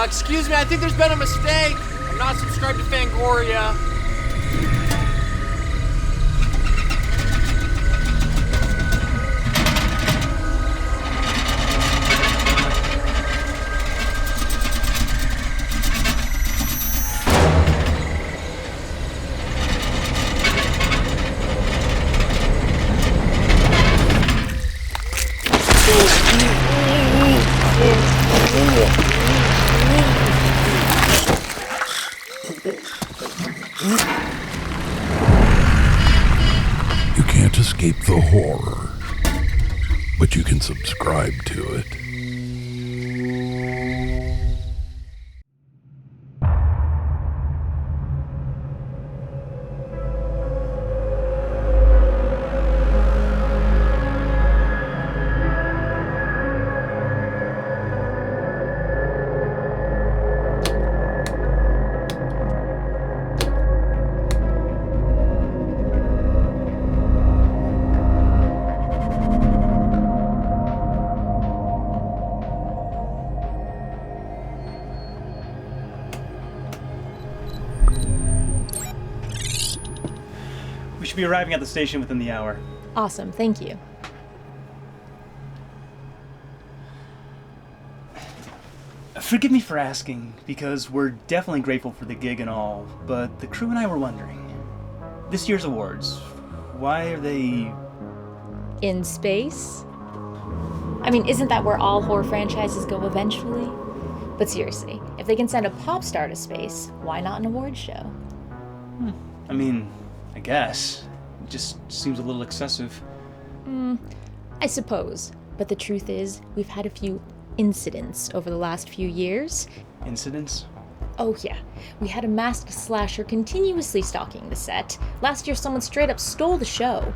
Excuse me, I think there's been a mistake. I'm not subscribed to Fangoria. You can't escape the horror, but you can subscribe to it. Be arriving at the station within the hour. Awesome, thank you. Forgive me for asking, because we're definitely grateful for the gig and all, but the crew and I were wondering, this year's awards, why are they... in space? I mean, isn't that where all horror franchises go eventually? But seriously, if they can send a pop star to space, why not an award show? I mean, I guess. It just seems a little excessive. I suppose. But the truth is, we've had a few incidents over the last few years. Incidents? Oh yeah. We had a masked slasher continuously stalking the set. Last year someone straight up stole the show.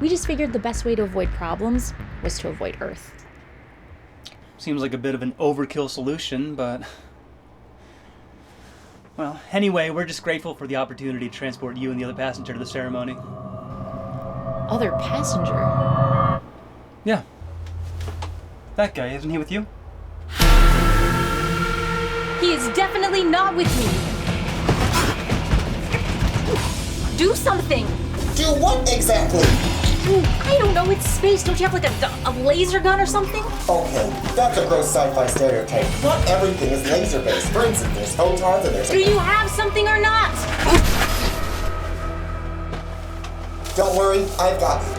We just figured the best way to avoid problems was to avoid Earth. Seems like a bit of an overkill solution, but... well, anyway, we're just grateful for the opportunity to transport you and the other passenger to the ceremony. Other passenger? Yeah. That guy, isn't he with you? He is definitely not with me! Do something! Do what exactly? I don't know, it's space. Don't you have like a laser gun or something? Okay, that's a gross sci-fi stereotype. Not everything is laser-based. For instance, there's photons and there's... Do you have something or not? Don't worry, I've got it.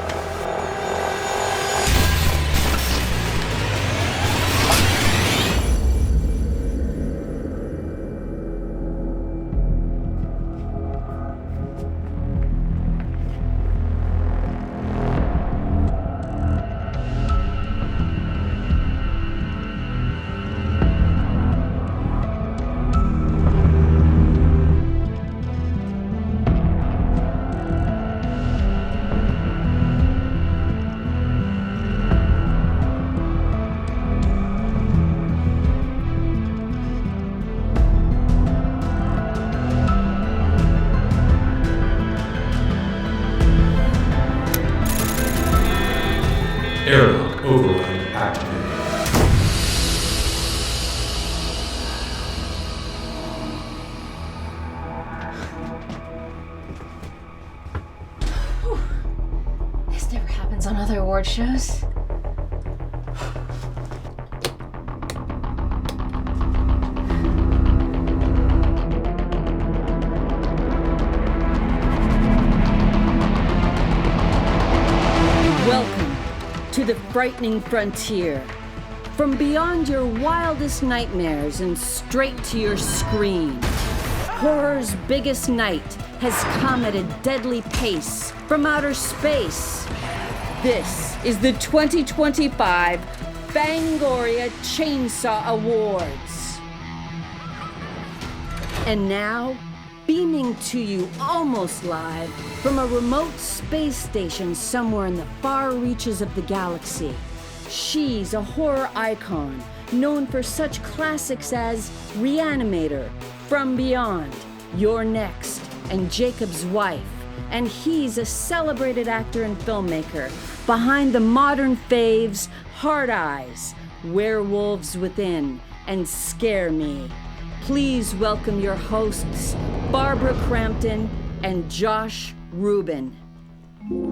Airlock override activated. This never happens on other award shows. To the frightening frontier. From beyond your wildest nightmares and straight to your screen. Horror's biggest night has come at a deadly pace from outer space. This is the 2025 FANGORIA Chainsaw Awards. And now, beaming to you almost live from a remote space station somewhere in the far reaches of the galaxy. She's a horror icon, known for such classics as RE-ANIMATOR, From Beyond, You're Next, and Jacob's Wife. And he's a celebrated actor and filmmaker behind the modern faves Hard Eyes, Werewolves Within, and Scare Me. Please welcome your hosts, Barbara Crampton and Josh Ruben.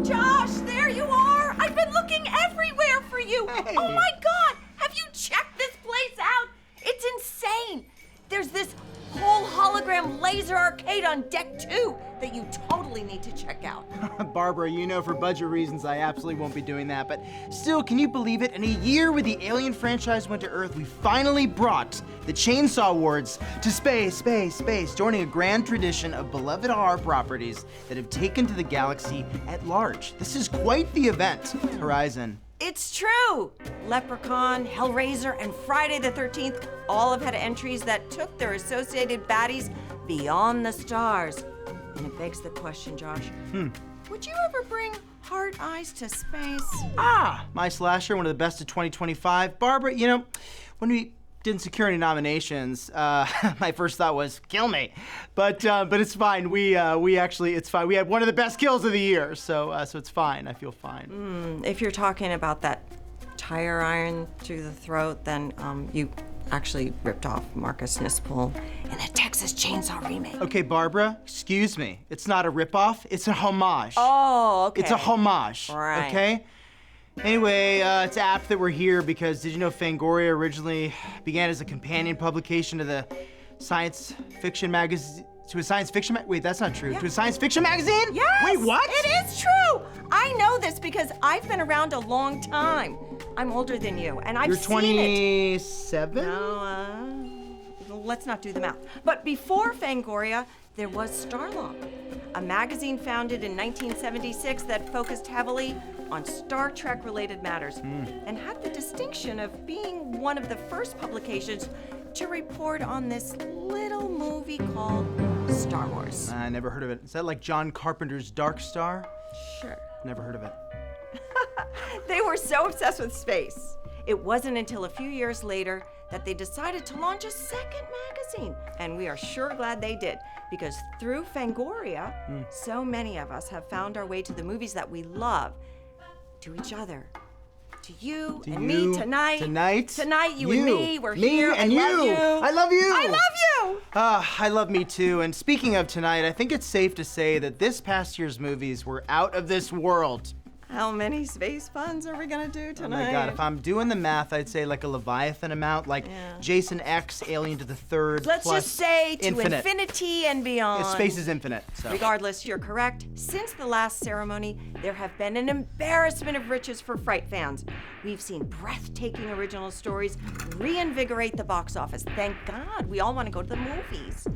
Josh, there you are! I've been looking everywhere for you! Hey. Oh my God! Have you checked this place out? It's insane! There's this whole hologram laser arcade on deck 2 that you totally need to check out. Barbara, you know for budget reasons I absolutely won't be doing that, but still, can you believe it? In a year where the Alien franchise went to Earth, we finally brought the Chainsaw Awards to space, joining a grand tradition of beloved horror properties that have taken to the galaxy at large. This is quite the event, Horizon. It's true! Leprechaun, Hellraiser, and Friday the 13th all have had entries that took their associated baddies beyond the stars. And it begs the question, Josh. Would you ever bring Hard Eyes to space? My slasher, one of the best of 2025. Barbara, you know, when we didn't secure any nominations, my first thought was, kill me. But it's fine. We actually, it's fine. We had one of the best kills of the year, so it's fine. I feel fine. If you're talking about that tire iron through the throat, then you actually ripped off Marcus Nispel in a Texas Chainsaw remake. Okay, Barbara, excuse me. It's not a ripoff. It's a homage. Oh, okay. It's a homage. Right. Okay? Anyway, it's apt that we're here because did you know Fangoria originally began as a companion publication to the science fiction magazine? To a science fiction Wait, that's not true. Yeah. To a science fiction magazine? Yes! Wait, what? It is true! I know this because I've been around a long time. I'm older than you, and I've You're seen it. 27? No, let's not do the math. But before Fangoria, there was STARLOG, a magazine founded in 1976 that focused heavily on Star Trek-related matters and had the distinction of being one of the first publications to report on this little movie called Star Wars. I never heard of it. Is that like John Carpenter's Dark Star? Sure. Never heard of it. They were so obsessed with space. It wasn't until a few years later that they decided to launch a second magazine. And we are sure glad they did, because through Fangoria, so many of us have found our way to the movies that we love, to each other, to you and me tonight. Tonight, you and me, we're here. And I love you. I love you. I love you. I love me too. And speaking of tonight, I think it's safe to say that this past year's movies were out of this world. How many space puns are we gonna do tonight? Oh my God, if I'm doing the math, I'd say like a Leviathan amount, like Jason X, Alien to the Third, Let's plus just say to infinite. infinity and beyond. Space is infinite. So. Regardless, you're correct. Since the last ceremony, there have been an embarrassment of riches for Fright fans. We've seen breathtaking original stories reinvigorate the box office. Thank God, we all want to go to the movies.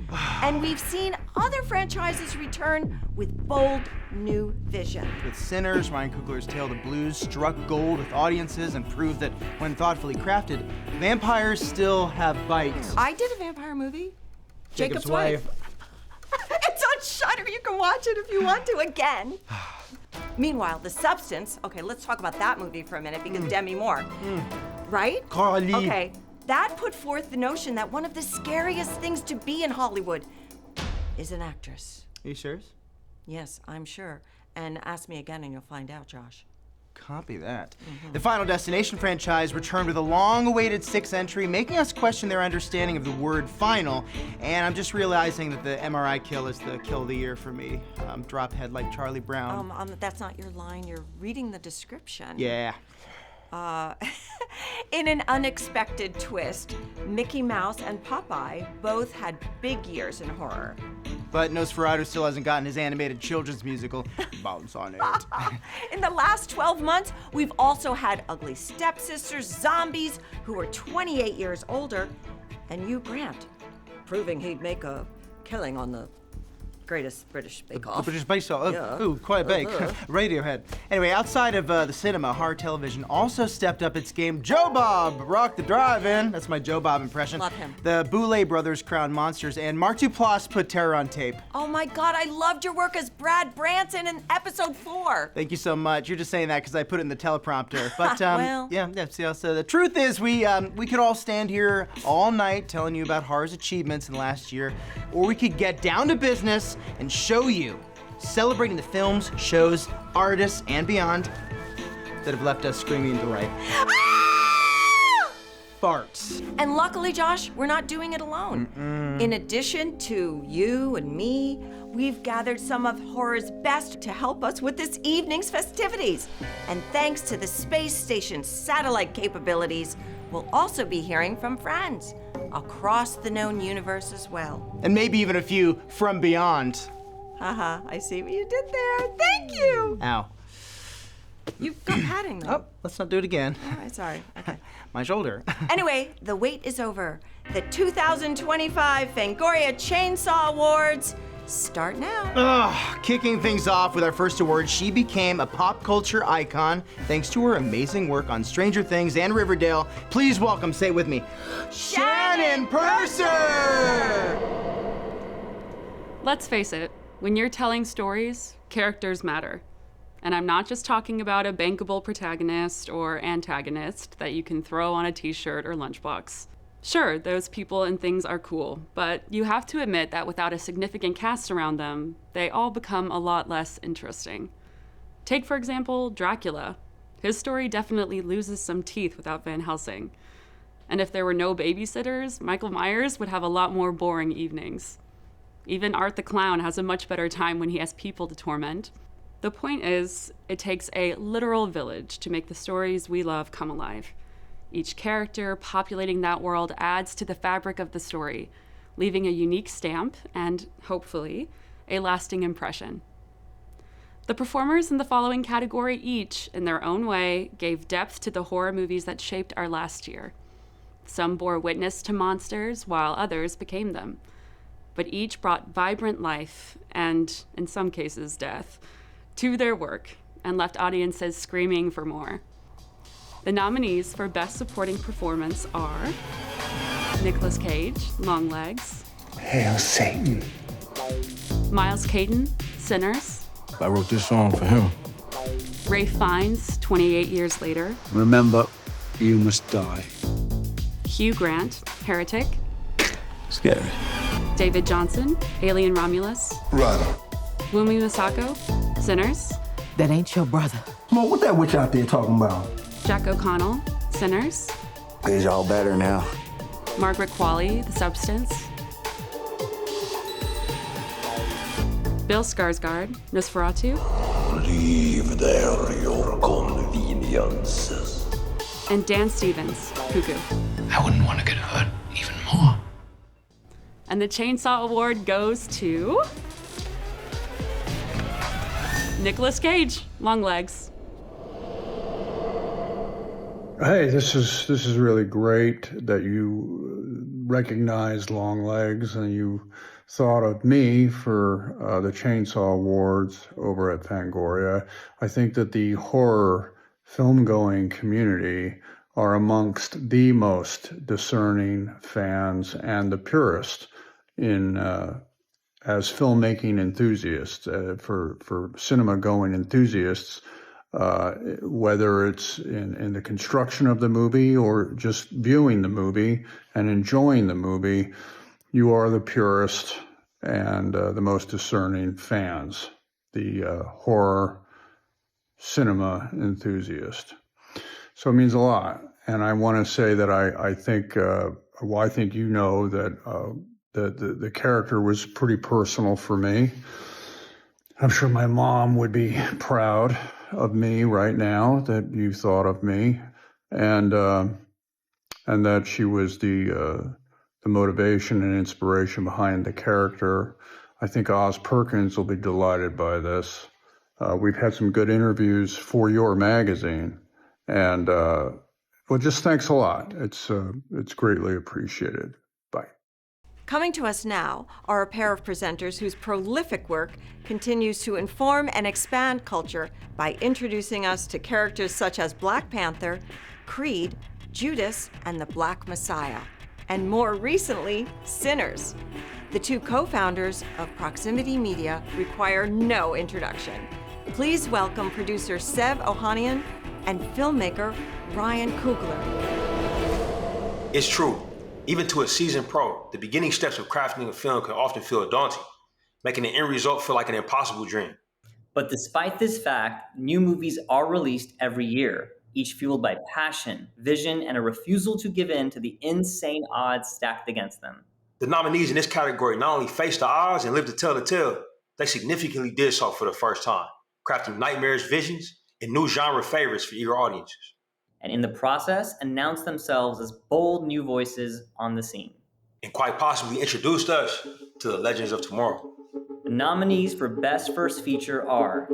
And we've seen other franchises return with bold new vision. With Sinners, Ryan Coogler's Tale of the Blues struck gold with audiences and proved that when thoughtfully crafted, vampires still have bites. I did a vampire movie. Jacob's Wife. It's on Shudder. You can watch it if you want to again. Meanwhile, The Substance. Okay, let's talk about that movie for a minute because Demi Moore. Right? Carly. Okay, that put forth the notion that one of the scariest things to be in Hollywood is an actress. Are you serious? Yes, I'm sure. And ask me again and you'll find out, Josh. Copy that. The Final Destination franchise returned with a long-awaited 6th entry, making us question their understanding of the word final. And I'm just realizing that the MRI kill is the kill of the year for me. Drop head like Charlie Brown. That's not your line. You're reading the description. Yeah. In an unexpected twist, Mickey Mouse and Popeye both had big years in horror. But Nosferatu still hasn't gotten his animated children's musical, Bounce on It. In the last 12 months, we've also had ugly stepsisters, zombies who were 28 years older, and Hugh Grant, proving he'd make a killing on the Greatest British Bake Off. The British Bake Off. Yeah. Ooh, quite big. Radiohead. Anyway, outside of the cinema, horror television also stepped up its game. Joe Bob, Rock the Drive-In. That's my Joe Bob impression. Love him. The Boulet brothers crowned monsters, and Mark Duplass put terror on tape. Oh my God, I loved your work as Brad Branson in episode 4. Thank you so much. You're just saying that because I put it in the teleprompter. But Well. yeah. So the truth is, we could all stand here all night telling you about horror's achievements in the last year, or we could get down to business and show you, celebrating the films, shows, artists, and beyond that have left us screaming in delight. farts. And luckily, Josh, we're not doing it alone. In addition to you and me, we've gathered some of horror's best to help us with this evening's festivities. And thanks to the space station's satellite capabilities, we'll also be hearing from friends across the known universe as well. And maybe even a few from beyond. Haha, I see what you did there. Thank you. Ow. You've got padding though. Oh, let's not do it again. All right, sorry. Okay. My shoulder. Anyway, the wait is over. The 2025 Fangoria Chainsaw Awards start now. Kicking things off with our first award, she became a pop culture icon thanks to her amazing work on Stranger Things and Riverdale. Please welcome, say it with me, Shannon Purser! Let's face it, when you're telling stories, characters matter. And I'm not just talking about a bankable protagonist or antagonist that you can throw on a t-shirt or lunchbox. Sure, those people and things are cool, but you have to admit that without a significant cast around them, they all become a lot less interesting. Take, for example, Dracula. His story definitely loses some teeth without Van Helsing. And if there were no babysitters, Michael Myers would have a lot more boring evenings. Even Art the Clown has a much better time when he has people to torment. The point is, it takes a literal village to make the stories we love come alive. Each character populating that world adds to the fabric of the story, leaving a unique stamp and, hopefully, a lasting impression. The performers in the following category each, in their own way, gave depth to the horror movies that shaped our last year. Some bore witness to monsters, while others became them. But each brought vibrant life, and, in some cases, death, to their work, and left audiences screaming for more. The nominees for Best Supporting Performance are Nicolas Cage, Longlegs. Hail Satan. Miles Caton, Sinners. I wrote this song for him. Ralph Fiennes, 28 Years Later. Remember, you must die. Hugh Grant, Heretic. Scary. David Johnson, Alien Romulus. Run. Wumi Masako, Sinners. That ain't your brother. Mo, what that witch out there talking about? Jack O'Connell, Sinners. Is y'all better now? Margaret Qualley, The Substance. Bill Skarsgård, Nosferatu. Leave there your conveniences. And Dan Stevens, Cuckoo. I wouldn't want to get hurt even more. And the Chainsaw Award goes to Nicolas Cage, Longlegs. Hey, this is really great that you recognized Longlegs and you thought of me for the Chainsaw Awards over at Fangoria. I think that the horror film-going community are amongst the most discerning fans and the purest in as filmmaking enthusiasts, for cinema-going enthusiasts. Whether it's in the construction of the movie or just viewing the movie and enjoying the movie, you are the purest and the most discerning fans, the horror cinema enthusiast. So it means a lot. And I want to say that I think you know that the character was pretty personal for me. I'm sure my mom would be proud of me right now that you thought of me, and that she was the motivation and inspiration behind the character. I think Oz Perkins will be delighted by this. We've had some good interviews for your magazine, and well, just thanks a lot. It's greatly appreciated. Bye. Coming to us now are a pair of presenters whose prolific work continues to inform and expand culture by introducing us to characters such as Black Panther, Creed, Judas, and the Black Messiah, and more recently, Sinners. The two co-founders of Proximity Media require no introduction. Please welcome producer Sev Ohanian and filmmaker Ryan Coogler. It's true. Even to a seasoned pro, the beginning steps of crafting a film can often feel daunting, making the end result feel like an impossible dream. But despite this fact, new movies are released every year. each fueled by passion, vision, and a refusal to give in to the insane odds stacked against them. The nominees in this category not only faced the odds and lived to tell the tale, they significantly did so for the first time, crafting nightmarish visions and new genre favorites for eager audiences. And in the process, announced themselves as bold new voices on the scene. And quite possibly introduced us to the legends of tomorrow. The nominees for Best First Feature are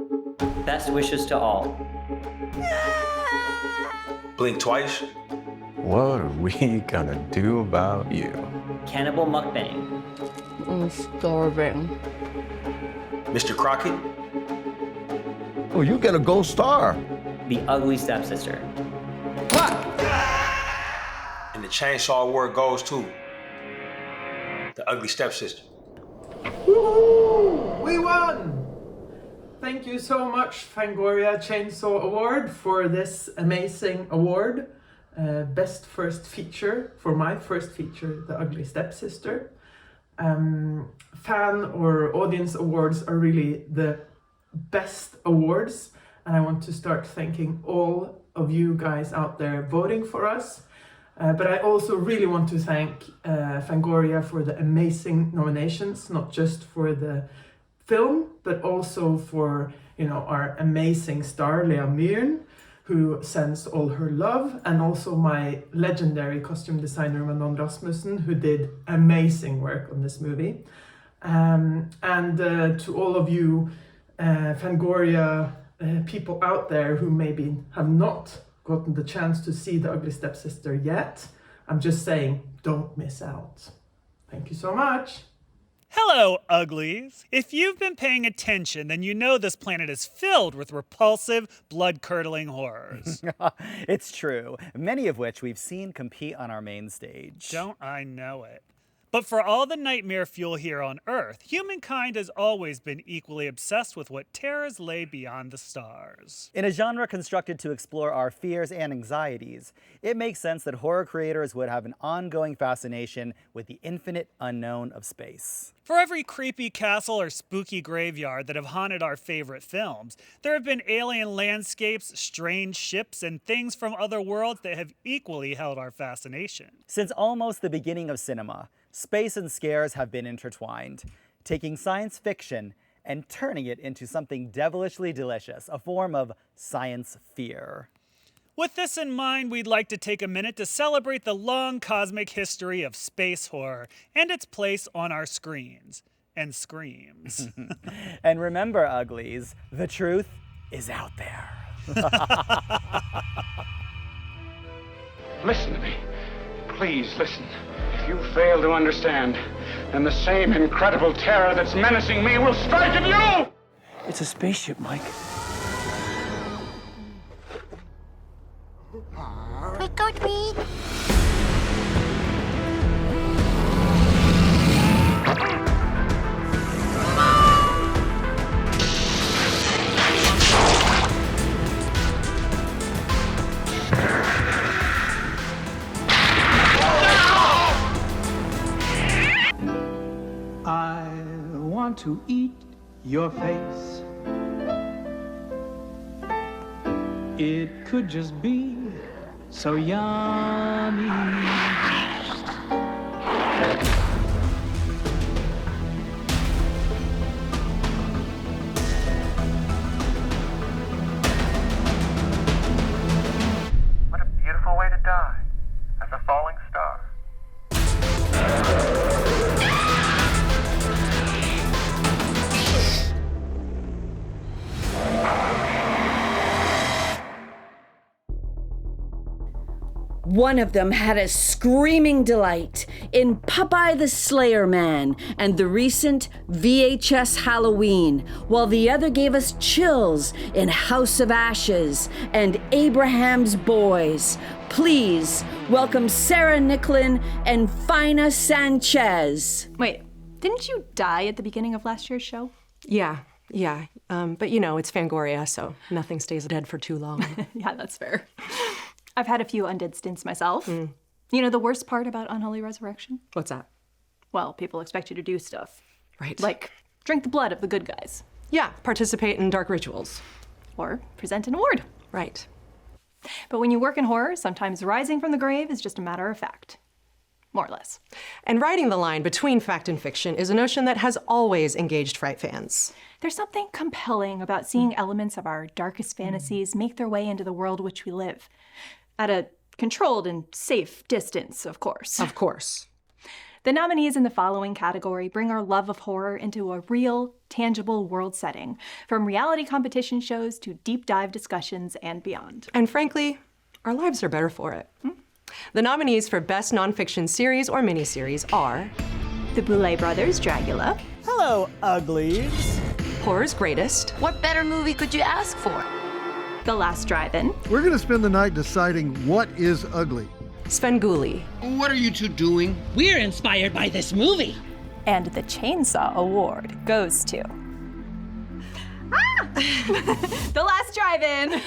Best Wishes to All, Blink Twice, What are we gonna do about you? Cannibal Mukbang, I'm starving. Mr. Crockett. Oh, you get a gold star. The Ugly Stepsister. And the Chainsaw Award goes to The Ugly Stepsister. Woohoo! We won! Thank you so much, FANGORIA Chainsaw Award, for this amazing award. Best First Feature, for my first feature, The Ugly Stepsister. Fan or audience awards are really the best awards, and I want to start thanking all of you guys out there voting for us. But I also really want to thank FANGORIA for the amazing nominations, not just for the film, but also for our amazing star, Lea Myhren, who sends all her love, and also my legendary costume designer, Manon Rasmussen, who did amazing work on this movie. And to all of you FANGORIA people out there who maybe have not gotten the chance to see The Ugly Stepsister yet, I'm just saying, don't miss out. Thank you so much. Hello, uglies. If you've been paying attention, then you know this planet is filled with repulsive, blood-curdling horrors. It's true, many of which we've seen compete on our main stage. Don't I know it? But for all the nightmare fuel here on Earth, humankind has always been equally obsessed with what terrors lay beyond the stars. In a genre constructed to explore our fears and anxieties, it makes sense that horror creators would have an ongoing fascination with the infinite unknown of space. For every creepy castle or spooky graveyard that have haunted our favorite films, there have been alien landscapes, strange ships, and things from other worlds that have equally held our fascination. Since almost the beginning of cinema, space and scares have been intertwined, taking science fiction and turning it into something devilishly delicious, a form of science fear. With this in mind, we'd like to take a minute to celebrate the long cosmic history of space horror and its place on our screens and screams. And remember, uglies, the truth is out there. Listen to me. Please listen. If you fail to understand, then the same incredible terror that's menacing me will strike at you! It's a spaceship, Mike. Trick or treat. I want to eat your face. It could just be so yummy. What a beautiful way to die, as a falling star. One of them had a screaming delight in Popeye the Slayer Man and the recent VHS Halloween, while the other gave us chills in House of Ashes and Abraham's Boys. Please welcome Sarah Nicklin and Fina Sanchez. Wait, didn't you die at the beginning of last year's show? Yeah. But you know, it's Fangoria, so nothing stays dead for too long. Yeah, that's fair. I've had a few undead stints myself. You know the worst part about Unholy Resurrection? What's that? Well, people expect you to do stuff. Right. Like drink the blood of the good guys. Yeah, participate in dark rituals. Or present an award. Right. But when you work in horror, sometimes rising from the grave is just a matter of fact. More or less. And riding the line between fact and fiction is a notion that has always engaged Fright fans. There's something compelling about seeing elements of our darkest fantasies make their way into the world which we live. At a controlled and safe distance, of course. Of course. The nominees in the following category bring our love of horror into a real, tangible world setting, from reality competition shows to deep dive discussions and beyond. And frankly, our lives are better for it. The nominees for Best Nonfiction Series or Miniseries are The Boulet Brothers' Dragula. Hello, uglies. Horror's Greatest. What better movie could you ask for? The Last Drive-In. We're going to spend the night deciding what is ugly. Svengoolie. What are you two doing? We're inspired by this movie. And the Chainsaw Award goes to... The Last Drive-In.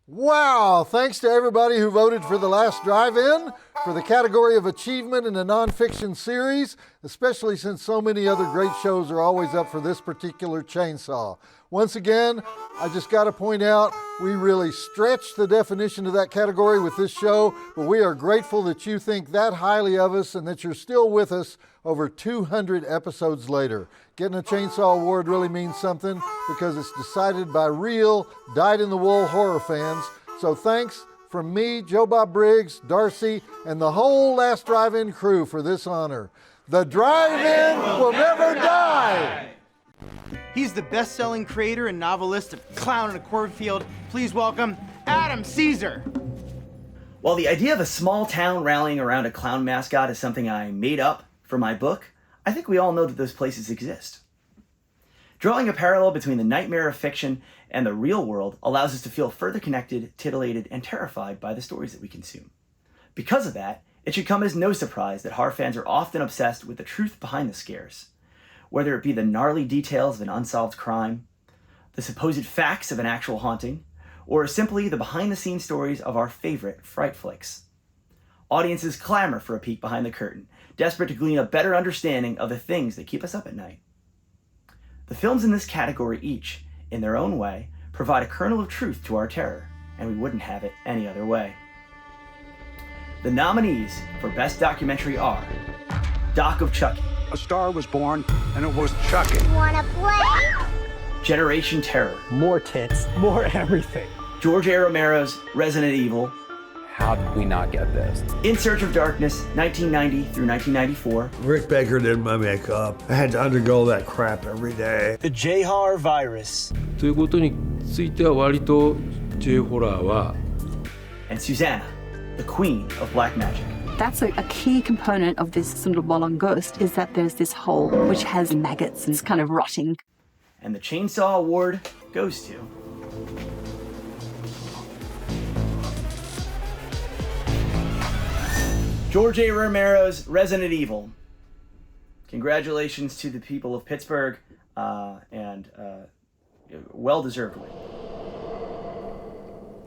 Wow, thanks to everybody who voted for The Last Drive-In for the category of achievement in the nonfiction series, especially since so many other great shows are always up for this particular chainsaw. Once again, I just got to point out, we really stretched the definition of that category with this show, but we are grateful that you think that highly of us and that you're still with us over 200 episodes later. Getting a Chainsaw Award really means something because it's decided by real, dyed-in-the-wool horror fans. So thanks from me, Joe Bob Briggs, Darcy, and the whole Last Drive-In crew for this honor. The Drive-In will never die! He's the best-selling creator and novelist of Clown in a Cornfield. Please welcome Adam Cesare. While the idea of a small town rallying around a clown mascot is something I made up for my book, I think we all know that those places exist. Drawing a parallel between the nightmare of fiction and the real world allows us to feel further connected, titillated, and terrified by the stories that we consume. Because of that, it should come as no surprise that horror fans are often obsessed with the truth behind the scares. Whether it be the gnarly details of an unsolved crime, the supposed facts of an actual haunting, or simply the behind-the-scenes stories of our favorite fright flicks. Audiences clamor for a peek behind the curtain, desperate to glean a better understanding of the things that keep us up at night. The films in this category each, in their own way, provide a kernel of truth to our terror, and we wouldn't have it any other way. The nominees for Best Documentary are Doc of Chucky. A star was born, and it was Chucky. Wanna play? Generation Terror. More tits, more everything. George A. Romero's Resident Evil. How did we not get this? In Search of Darkness, 1990 through 1994. Rick Baker did my makeup. I had to undergo that crap every day. The J-horror virus. ということについては割と J ホラーは And Susanna, the Queen of Black Magic. That's a key component of this Sunderbolong ghost is that there's this hole which has maggots and it's kind of rotting. And the Chainsaw Award goes to George A. Romero's Resident Evil. Congratulations to the people of Pittsburgh, and well-deservedly.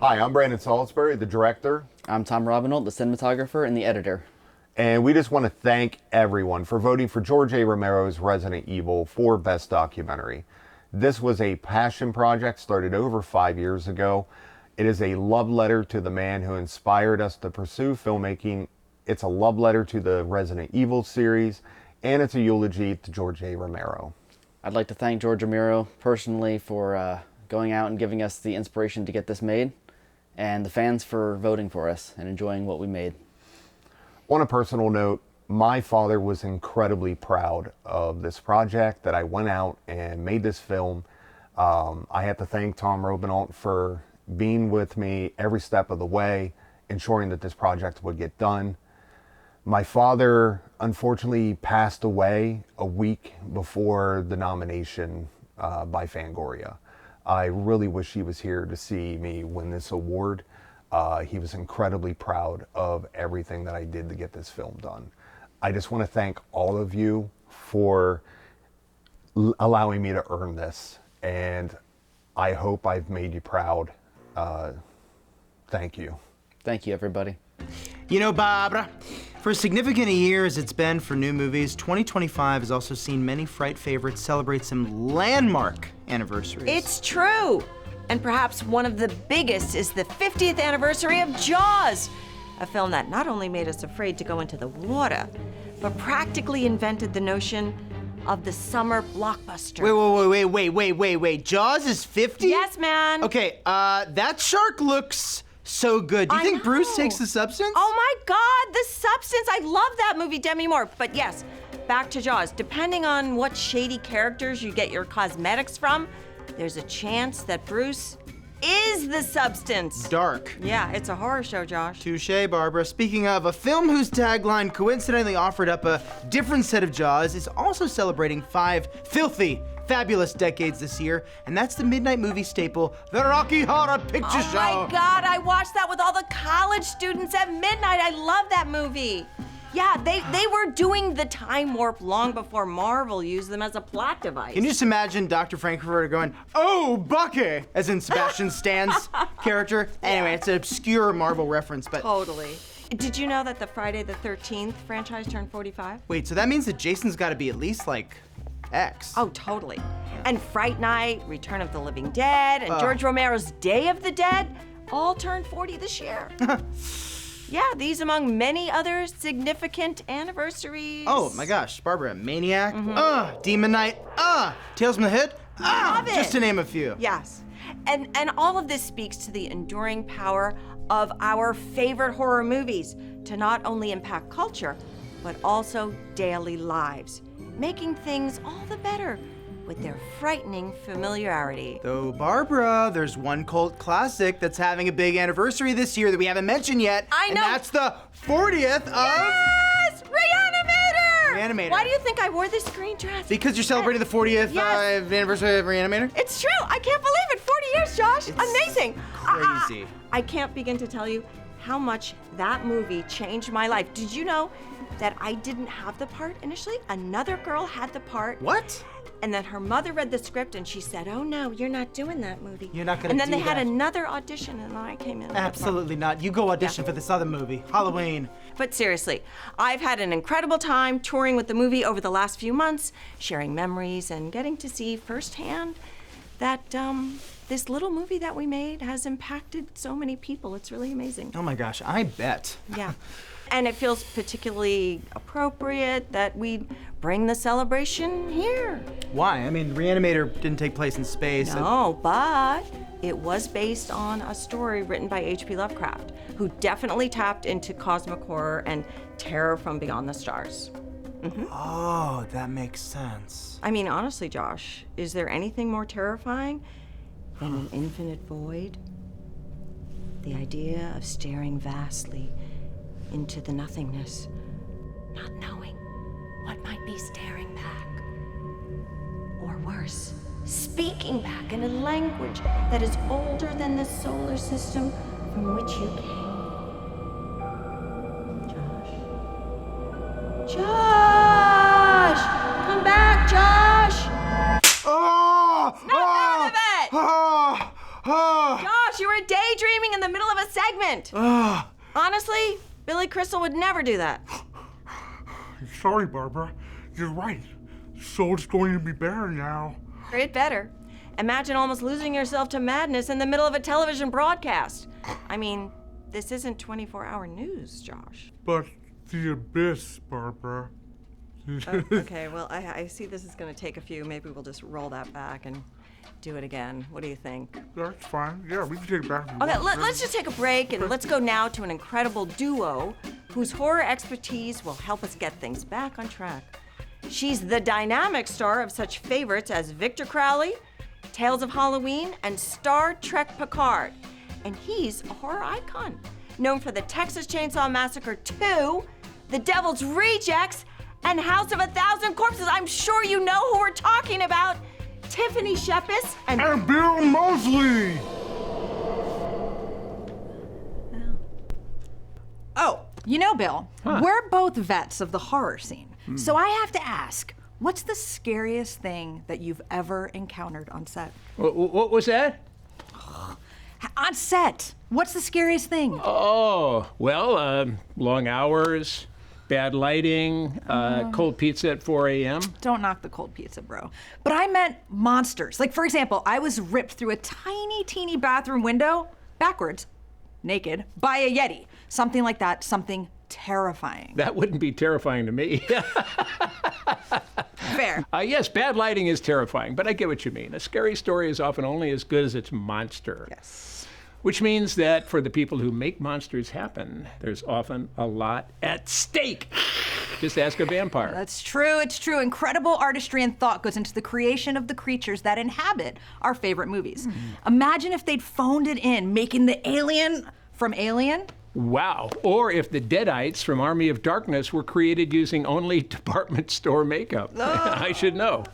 Hi, I'm Brandon Salisbury, the director. I'm Tom Robinault, the cinematographer and the editor. And we just want to thank everyone for voting for George A. Romero's Resident Evil for Best Documentary. This was a passion project started over 5 years ago. It is a love letter to the man who inspired us to pursue filmmaking. It's a love letter to the Resident Evil series, and it's a eulogy to George A. Romero. I'd like to thank George Romero personally for going out and giving us the inspiration to get this made, and the fans for voting for us and enjoying what we made. On a personal note, my father was incredibly proud of this project, that I went out and made this film. I have to thank Tom Robinault for being with me every step of the way, ensuring that this project would get done. My father unfortunately passed away a week before the nomination by Fangoria. I really wish he was here to see me win this award. He was incredibly proud of everything that I did to get this film done. I just want to thank all of you for allowing me to earn this, and I hope I've made you proud. Thank you. Thank you, everybody. You know, Barbara, for as significant a year as it's been for new movies, 2025 has also seen many Fright favorites celebrate some landmark anniversaries. It's true. And perhaps one of the biggest is the 50th anniversary of Jaws, a film that not only made us afraid to go into the water, but practically invented the notion of the summer blockbuster. Wait. Jaws is 50? Yes, man. Okay, that shark looks so good. Do you think Bruce takes the substance? Oh my God, the substance. I love that movie, Demi Moore. But yes, back to Jaws. Depending on what shady characters you get your cosmetics from, there's a chance that Bruce is the substance. Dark. Yeah, it's a horror show, Josh. Touché, Barbara. Speaking of, a film whose tagline coincidentally offered up a different set of Jaws is also celebrating 5 filthy, fabulous decades this year, and that's the midnight movie staple, The Rocky Horror Picture Show. Oh my God, I watched that with all the college students at midnight. I love that movie. Yeah, they were doing the time warp long before Marvel used them as a plot device. Can you just imagine Dr. Frankfurter going, "Oh, Bucky," as in Sebastian Stan's character? Anyway, it's an obscure Marvel reference, but... Totally. Did you know that the Friday the 13th franchise turned 45? Wait, so that means that Jason's gotta be at least, like, X. Oh, totally. And Fright Night, Return of the Living Dead, and George Romero's Day of the Dead all turned 40 this year. Yeah, these among many other significant anniversaries. Oh my gosh, Barbara, Maniac, Demon Knight, Tales from the Hood, Love it. just to name a few. Yes. And all of this speaks to the enduring power of our favorite horror movies to not only impact culture, but also daily lives, making things all the better with their frightening familiarity. Though, Barbara, there's one cult classic that's having a big anniversary this year that we haven't mentioned yet. I know. And that's the 40th of... Yes! Re-Animator! Re-Animator. Why do you think I wore this green dress? Because you're celebrating the 40th anniversary of Re-Animator? It's true! I can't believe it! 40 years, Josh! It's amazing! Crazy. I can't begin to tell you how much that movie changed my life. Did you know that I didn't have the part initially? Another girl had the part. What? And then her mother read the script and she said, "Oh no, you're not doing that movie. You're not gonna And then do they had that. another audition and then I came in. Absolutely not. You go audition for this other movie, Halloween. But seriously, I've had an incredible time touring with the movie over the last few months, sharing memories and getting to see firsthand that this little movie that we made has impacted so many people. It's really amazing. Oh my gosh, I bet. Yeah. And it feels particularly appropriate that we bring the celebration here. Why? I mean, Re-Animator didn't take place in space. No, but it was based on a story written by H.P. Lovecraft, who definitely tapped into cosmic horror and terror from beyond the stars. Oh, that makes sense. I mean, honestly, Josh, is there anything more terrifying than an infinite void? The idea of staring vastly into the nothingness, not knowing what might be staring back. Or worse, speaking back in a language that is older than the solar system from which you came. Josh! Come back, Josh! Snap out of it! Josh, you were daydreaming in the middle of a segment. Honestly, Billy Crystal would never do that. Sorry, Barbara. You're right. Soul's going to be better now. It better. Imagine almost losing yourself to madness in the middle of a television broadcast. I mean, this isn't 24-hour news, Josh. But the abyss, Barbara. Okay, well, I see this is going to take a few. Maybe we'll just roll that back and do it again. What do you think? That's fine. Yeah, we can take it back. Okay, let's just take a break and let's go now to an incredible duo whose horror expertise will help us get things back on track. She's the dynamic star of such favorites as Victor Crowley, Tales of Halloween, and Star Trek Picard. And he's a horror icon, known for the Texas Chainsaw Massacre 2, The Devil's Rejects, and House of a Thousand Corpses. I'm sure you know who we're talking about. Tiffany Shepis and Bill Moseley. Oh, you know, Bill, we're both vets of the horror scene. So I have to ask, what's the scariest thing that you've ever encountered on set? What was that? On set, what's the scariest thing? Oh, well, long hours, bad lighting, cold pizza at 4 a.m. Don't knock the cold pizza, bro. But I meant monsters. Like, for example, I was ripped through a tiny, teeny bathroom window, backwards, naked, by a Yeti. Something like that, something terrifying. That wouldn't be terrifying to me. Fair. Yes, bad lighting is terrifying, but I get what you mean. A scary story is often only as good as its monster. Yes. Which means that for the people who make monsters happen, there's often a lot at stake. Just ask a vampire. That's true, it's true. Incredible artistry and thought goes into the creation of the creatures that inhabit our favorite movies. Imagine if they'd phoned it in, making the alien from Alien. Wow. Or if the Deadites from Army of Darkness were created using only department store makeup. I should know.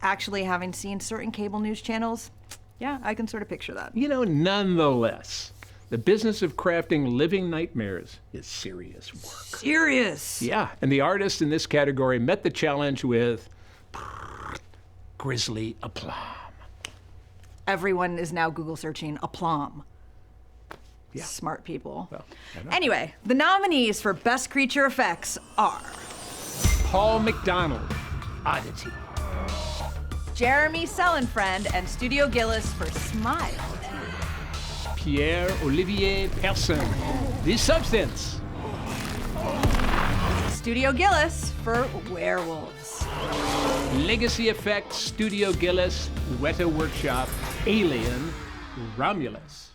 Actually, having seen certain cable news channels, yeah, I can sort of picture that. You know, nonetheless, the business of crafting living nightmares is serious work. Serious? Yeah, and the artists in this category met the challenge with grisly aplomb. Everyone is now Google searching aplomb. Yeah. Smart people. Well, anyway, the nominees for Best Creature Effects are Paul McDonald, Oddity. Jeremy Sellenfriend and Studio Gillis for Smile. Pierre-Olivier Persson, The Substance. Studio Gillis for Werewolves. Legacy Effects, Studio Gillis, Weta Workshop, Alien, Romulus.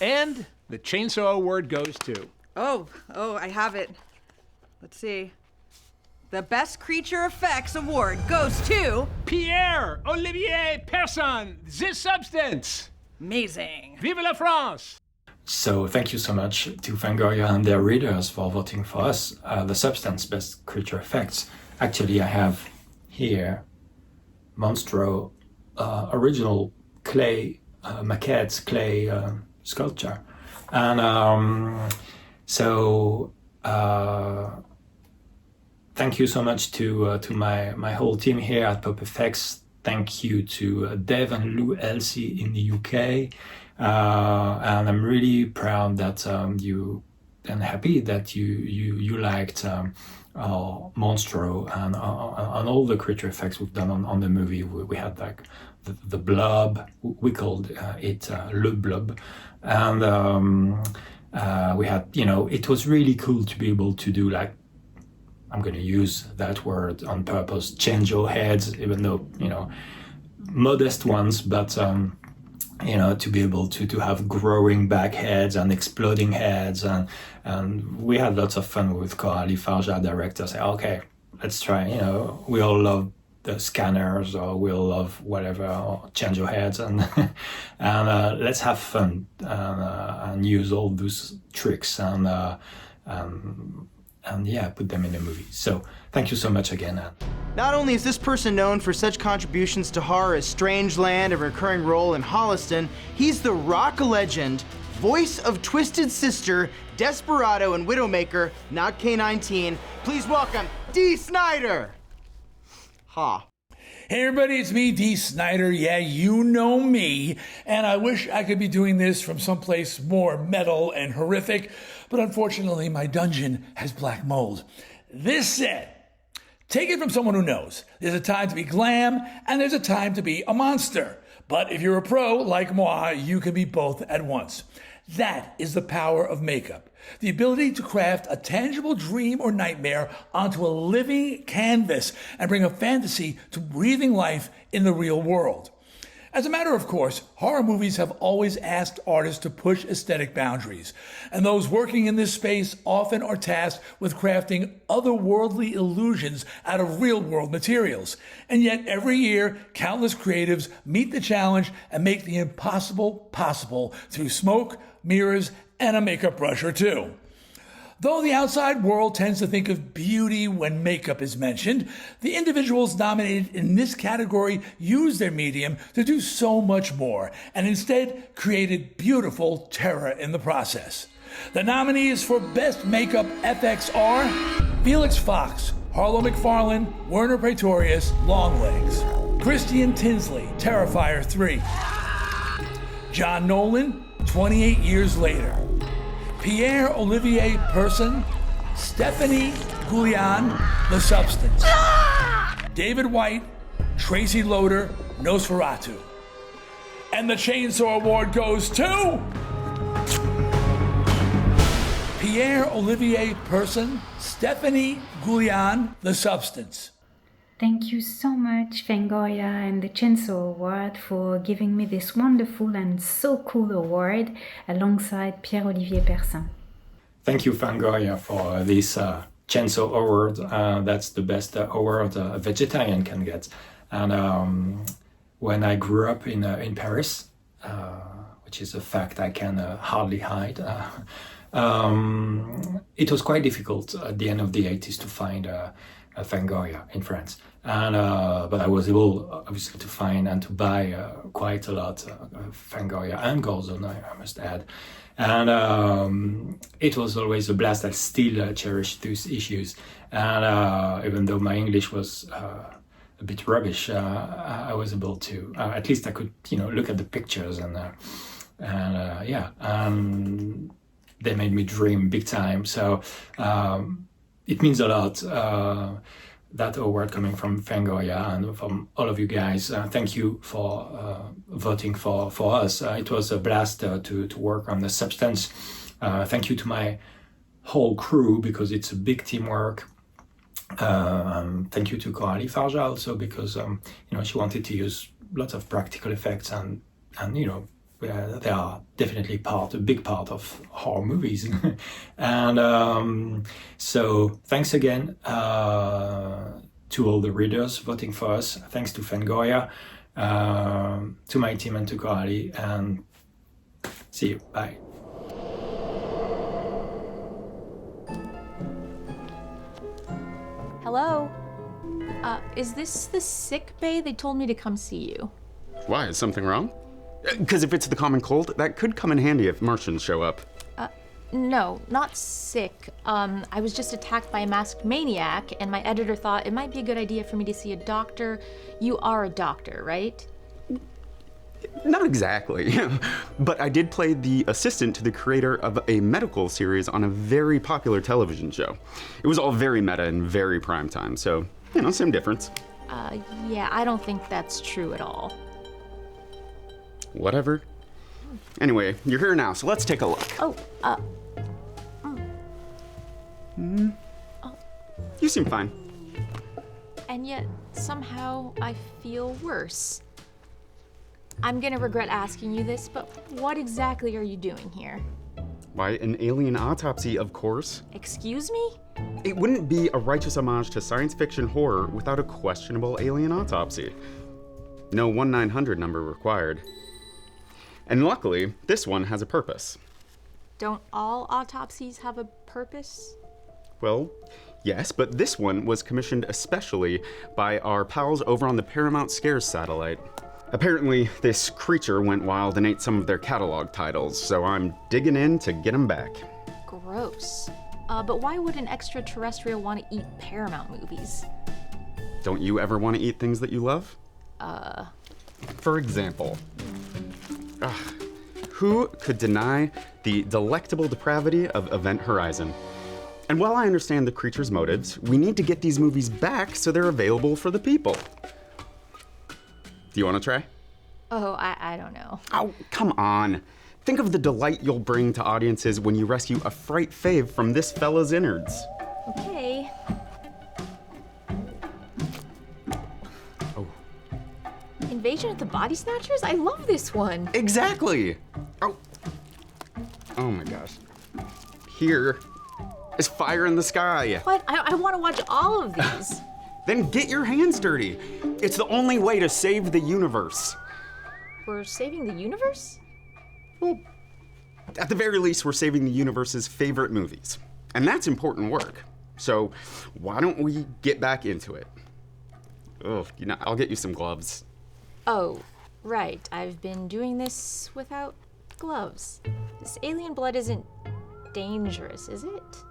And the Chainsaw Award goes to... Oh, I have it. Let's see. The Best Creature Effects Award goes to... Pierre-Olivier Persson, The Substance. Amazing. Vive la France! So thank you so much to Fangoria and their readers for voting for us, The Substance Best Creature Effects. Actually, I have here Monstro original clay, maquettes, clay sculpture. And thank you so much to my whole team here at Pop Effects. Thank you to Dev and Lou Elsie in the UK. And I'm really proud that and happy that you liked Monstro and all the creature effects we've done on the movie. We had like the blob, we called it Le Blob, and we had, it was really cool to be able to do like, I'm going to use that word on purpose, change your heads, even though, modest ones, but, to be able to have growing back heads and exploding heads. And we had lots of fun with Coralie Farge, our director, say, okay, let's try, we all love the scanners, or we all love whatever, or change your heads, and let's have fun and use all those tricks and put them in the movie. So thank you so much again. Not only is this person known for such contributions to horror as Strangeland, a recurring role in Holliston, he's the rock legend, voice of Twisted Sister, Desperado, and Widowmaker, not K-19. Please welcome Dee Snider. Ha. Hey everybody, it's me, Dee Snider. Yeah, you know me. And I wish I could be doing this from someplace more metal and horrific, but unfortunately my dungeon has black mold. This said, take it from someone who knows. There's a time to be glam, and there's a time to be a monster. But if you're a pro like moi, you can be both at once. That is the power of makeup. The ability to craft a tangible dream or nightmare onto a living canvas and bring a fantasy to breathing life in the real world. As a matter of course, horror movies have always asked artists to push aesthetic boundaries, and those working in this space often are tasked with crafting otherworldly illusions out of real-world materials. And yet every year, countless creatives meet the challenge and make the impossible possible through smoke, mirrors, and a makeup brush or two. Though the outside world tends to think of beauty when makeup is mentioned, the individuals nominated in this category use their medium to do so much more, and instead created beautiful terror in the process. The nominees for Best Makeup FX are Felix Fox, Harlow McFarlane, Werner Pretorius, Longlegs, Christian Tinsley, Terrifier 3, John Nolan, 28 Years Later, Pierre-Olivier Persson, Stephanie Goulian, The Substance. David White, Tracy Loader, Nosferatu. And the Chainsaw Award goes to Pierre-Olivier Person, Stephanie Goulian, The Substance. Thank you so much, Fangoria and the Chainsaw Award, for giving me this wonderful and so cool award alongside Pierre-Olivier Person. Thank you, Fangoria, for this Chainsaw Award. That's the best award a vegetarian can get. And when I grew up in Paris, which is a fact I can hardly hide, it was quite difficult at the end of the 80s to find a Fangoria in France. And but I was able, obviously, to find and to buy quite a lot of Fangoria and Gordon, I must add. And it was always a blast. I still cherish those issues. And even though my English was a bit rubbish, I was able to, at least I could, look at the pictures and they made me dream big time. So it means a lot, that award coming from Fangoria and from all of you guys. Thank you for voting for us. It was a blast to work on The Substance. Thank you to my whole crew, because it's a big teamwork. Thank you to Coralie Farja also, because she wanted to use lots of practical effects and they are definitely a big part of horror movies. And so thanks again to all the readers voting for us. Thanks to Fangoria, to my team and to Coralie, and see you. Bye. Hello? Is this the sick bay? They told me to come see you. Why, is something wrong? Because if it's the common cold, that could come in handy if Martians show up. No, not sick. I was just attacked by a masked maniac, and my editor thought it might be a good idea for me to see a doctor. You are a doctor, right? Not exactly, but I did play the assistant to the creator of a medical series on a very popular television show. It was all very meta and very prime time, so, same difference. Yeah, I don't think that's true at all. Whatever. Anyway, you're here now, so let's take a look. Oh, You seem fine. And yet, somehow, I feel worse. I'm gonna regret asking you this, but what exactly are you doing here? Why, an alien autopsy, of course. Excuse me? It wouldn't be a righteous homage to science fiction horror without a questionable alien autopsy. No 1-900 number required. And luckily, this one has a purpose. Don't all autopsies have a purpose? Well, yes, but this one was commissioned especially by our pals over on the Paramount Scares satellite. Apparently, this creature went wild and ate some of their catalog titles, so I'm digging in to get them back. Gross. But why would an extraterrestrial want to eat Paramount movies? Don't you ever want to eat things that you love? For example, who could deny the delectable depravity of Event Horizon? And while I understand the creature's motives, we need to get these movies back so they're available for the people. Do you want to try? Oh, I don't know. Oh, come on. Think of the delight you'll bring to audiences when you rescue a fright fave from this fella's innards. Okay. Oh. Invasion of the Body Snatchers? I love this one. Exactly. Oh my gosh. Here is Fire in the Sky. What? I want to watch all of these. Then get your hands dirty. It's the only way to save the universe. We're saving the universe? Well, at the very least, we're saving the universe's favorite movies. And that's important work. So why don't we get back into it? Oh, I'll get you some gloves. Oh, right. I've been doing this without gloves. This alien blood isn't dangerous, is it?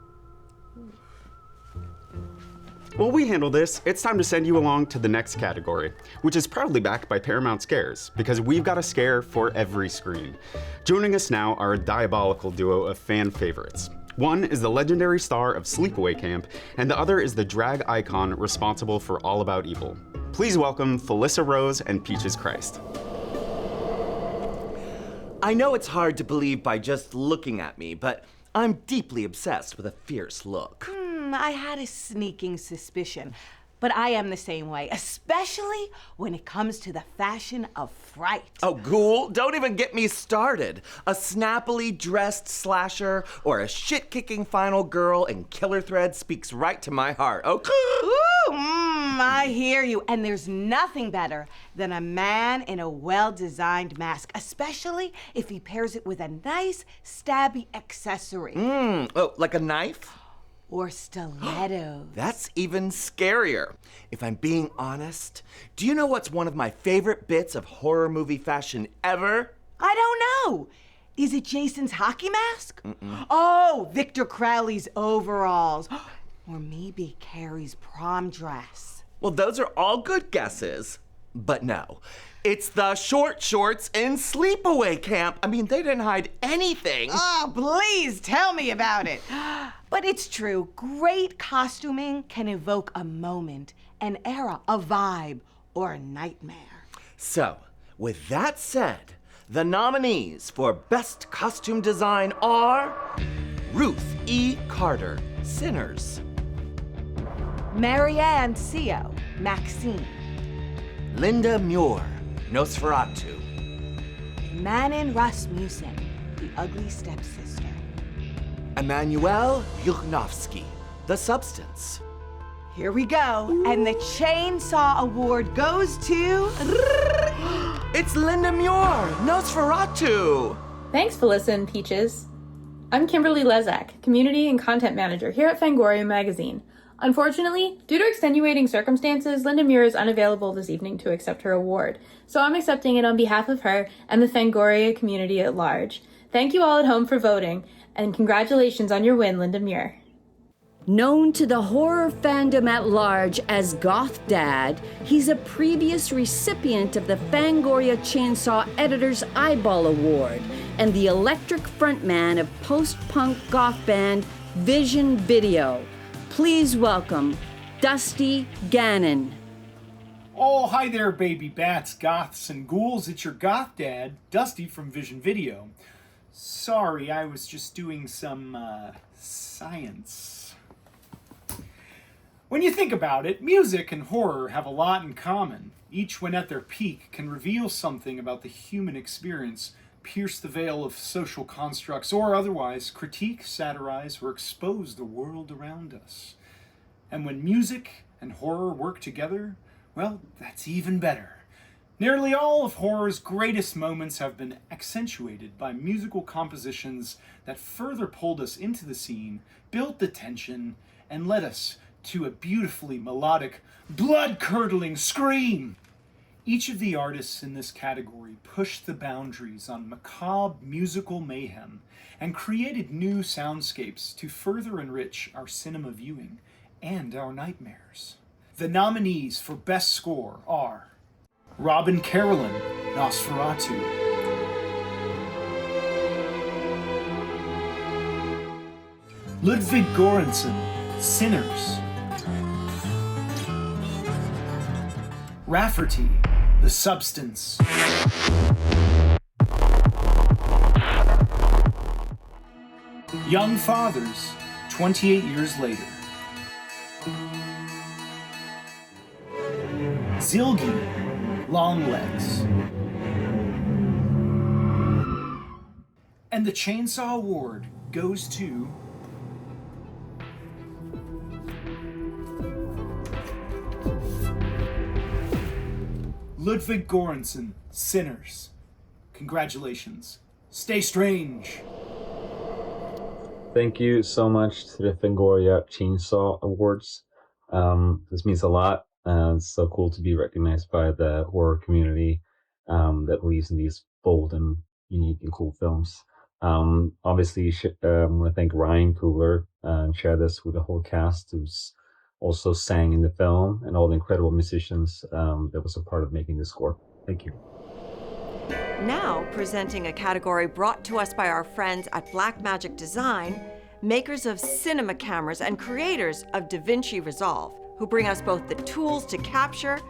While we handle this, it's time to send you along to the next category, which is proudly backed by Paramount Scares, because we've got a scare for every screen. Joining us now are a diabolical duo of fan favorites, One is the legendary star of Sleepaway Camp, and the other is the drag icon responsible for All About Evil. Please welcome Felissa Rose and Peaches Christ. I know it's hard to believe by just looking at me, but I'm deeply obsessed with a fierce look. I had a sneaking suspicion, but I am the same way, especially when it comes to the fashion of fright. Oh, ghoul, don't even get me started. A snappily dressed slasher or a shit-kicking final girl in killer thread speaks right to my heart. Oh, I hear you. And there's nothing better than a man in a well-designed mask, especially if he pairs it with a nice, stabby accessory. Oh, like a knife? Or stilettos. That's even scarier. If I'm being honest, do you know what's one of my favorite bits of horror movie fashion ever? I don't know. Is it Jason's hockey mask? Oh, Victor Crowley's overalls. Or maybe Carrie's prom dress. Well, those are all good guesses. But no, it's the short shorts in Sleepaway Camp. I mean, they didn't hide anything. Oh, please tell me about it. But it's true, great costuming can evoke a moment, an era, a vibe, or a nightmare. So, with that said, the nominees for Best Costume Design are Ruth E. Carter, Sinners. Marianne Seo, Maxine. Linda Muir, Nosferatu. Manon Rasmussen, The Ugly Stepsister. Emmanuel Yukhnovsky, The Substance. Here we go, and the Chainsaw Award goes to... It's Linda Muir, Nosferatu! Thanks, Felissa and Peaches. I'm Kimberly Lezak, Community and Content Manager here at Fangoria Magazine. Unfortunately, due to extenuating circumstances, Linda Muir is unavailable this evening to accept her award, so I'm accepting it on behalf of her and the Fangoria community at large. Thank you all at home for voting, and congratulations on your win, Linda Muir. Known to the horror fandom at large as Goth Dad, he's a previous recipient of the Fangoria Chainsaw Editor's Eyeball Award and the electric frontman of post-punk goth band Vision Video. Please welcome Dusty Gannon. Oh, hi there, baby bats, goths, and ghouls. It's your goth dad, Dusty from Vision Video. Sorry, I was just doing some, science. When you think about it, music and horror have a lot in common. Each, when at their peak, can reveal something about the human experience, pierce the veil of social constructs, or otherwise critique, satirize, or expose the world around us. And when music and horror work together, well, that's even better. Nearly all of horror's greatest moments have been accentuated by musical compositions that further pulled us into the scene, built the tension, and led us to a beautifully melodic, blood-curdling scream. Each of the artists in this category pushed the boundaries on macabre musical mayhem and created new soundscapes to further enrich our cinema viewing and our nightmares. The nominees for Best Score are Robin Carolyn, Nosferatu. Ludwig Göransson, Sinners. Rafferty, The Substance. Young Fathers, 28 Years Later. Zilgi, Long Legs. And the Chainsaw Award goes to Ludwig Göransson, Sinners. Congratulations. Stay strange. Thank you so much to the Fangoria Chainsaw Awards. This means a lot. It's so cool to be recognized by the horror community that believes in these bold and unique and cool films. Obviously, I want to thank Ryan Coogler and share this with the whole cast who's also sang in the film, and all the incredible musicians that was a part of making the score. Thank you. Now presenting a category brought to us by our friends at Blackmagic Design, makers of cinema cameras and creators of DaVinci Resolve, who bring us both the tools to capture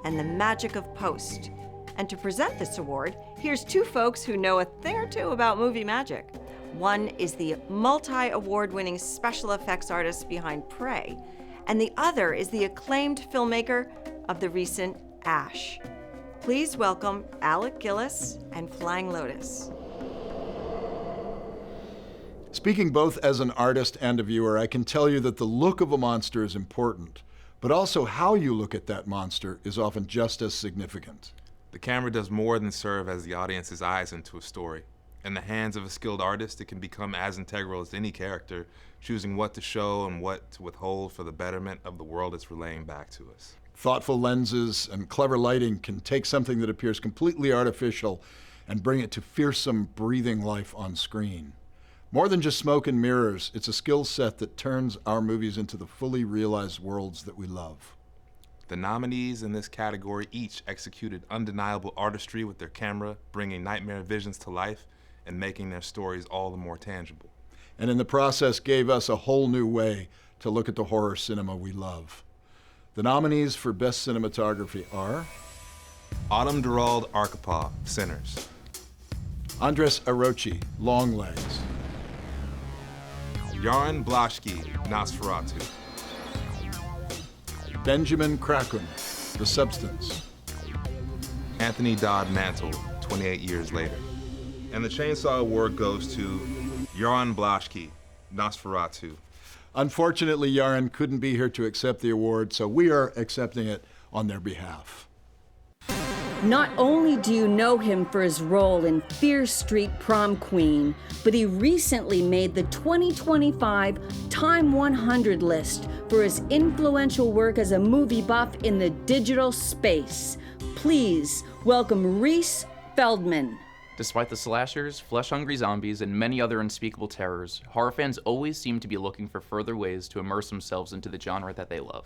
and the magic of post. And to present this award, here's two folks who know a thing or two about movie magic. One is the multi-award-winning special effects artist behind Prey, and the other is the acclaimed filmmaker of the recent Ash. Please welcome Alec Gillis and Flying Lotus. Speaking both as an artist and a viewer, I can tell you that the look of a monster is important, but also how you look at that monster is often just as significant. The camera does more than serve as the audience's eyes into a story. In the hands of a skilled artist, it can become as integral as any character, choosing what to show and what to withhold for the betterment of the world it's relaying back to us. Thoughtful lenses and clever lighting can take something that appears completely artificial and bring it to fearsome, breathing life on screen. More than just smoke and mirrors, it's a skill set that turns our movies into the fully realized worlds that we love. The nominees in this category each executed undeniable artistry with their camera, bringing nightmare visions to life and making their stories all the more tangible. And in the process gave us a whole new way to look at the horror cinema we love. The nominees for Best Cinematography are Autumn Durald Arkapaw, Sinners. Andres Arochi, Long Legs. Yaron Blaschke, Nosferatu. Benjamin Krakun, The Substance. Anthony Dodd Mantle, 28 years later. And the Chainsaw Award goes to Yaron Blaschke, Nosferatu. Unfortunately, Yaron couldn't be here to accept the award, so we are accepting it on their behalf. Not only do you know him for his role in Fear Street Prom Queen, but he recently made the 2025 Time 100 list for his influential work as a movie buff in the digital space. Please welcome Reese Feldman. Despite the slashers, flesh-hungry zombies, and many other unspeakable terrors, horror fans always seem to be looking for further ways to immerse themselves into the genre that they love.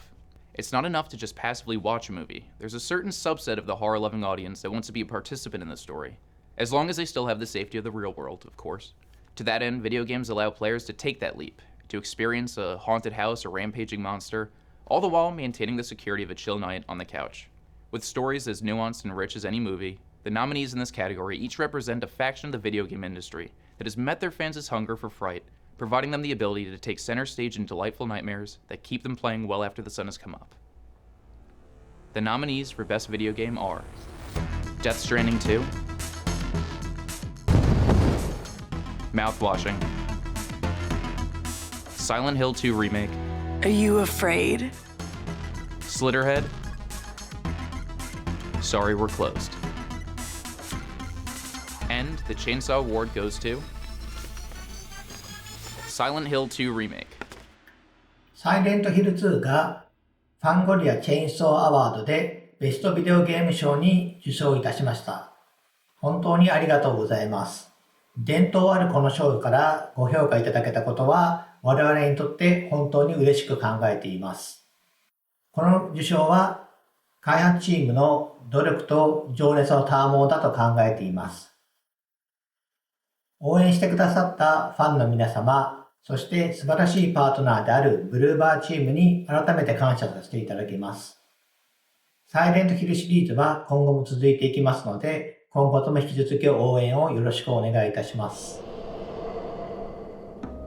It's not enough to just passively watch a movie. There's a certain subset of the horror-loving audience that wants to be a participant in the story, as long as they still have the safety of the real world, of course. To that end, video games allow players to take that leap, to experience a haunted house or rampaging monster, all the while maintaining the security of a chill night on the couch. With stories as nuanced and rich as any movie, the nominees in this category each represent a faction of the video game industry that has met their fans' hunger for fright, providing them the ability to take center stage in delightful nightmares that keep them playing well after the sun has come up. The nominees for Best Video Game are Death Stranding 2, Mouthwashing, Silent Hill 2 Remake, Are you afraid? Slitterhead, Sorry We're Closed. And the Chainsaw Award goes to Silent Hill 2 Remake. サイレントヒル2がファンゴリア・チェインソー・アワードでベストビデオゲーム賞に受賞いたしました。本当にありがとうございます。伝統あるこの賞からご評価いただけたことは我々にとって本当に嬉しく考えています。この受賞は開発チームの努力と情熱の賜物だと考えています。応援してくださったファンの皆様、そして素晴らしいパートナーであるブルーバーチームに改めて感謝させていただきます。サイレントヒルシリーズは今後も続いていきますので、今後とも引き続き応援をよろしくお願いいたします。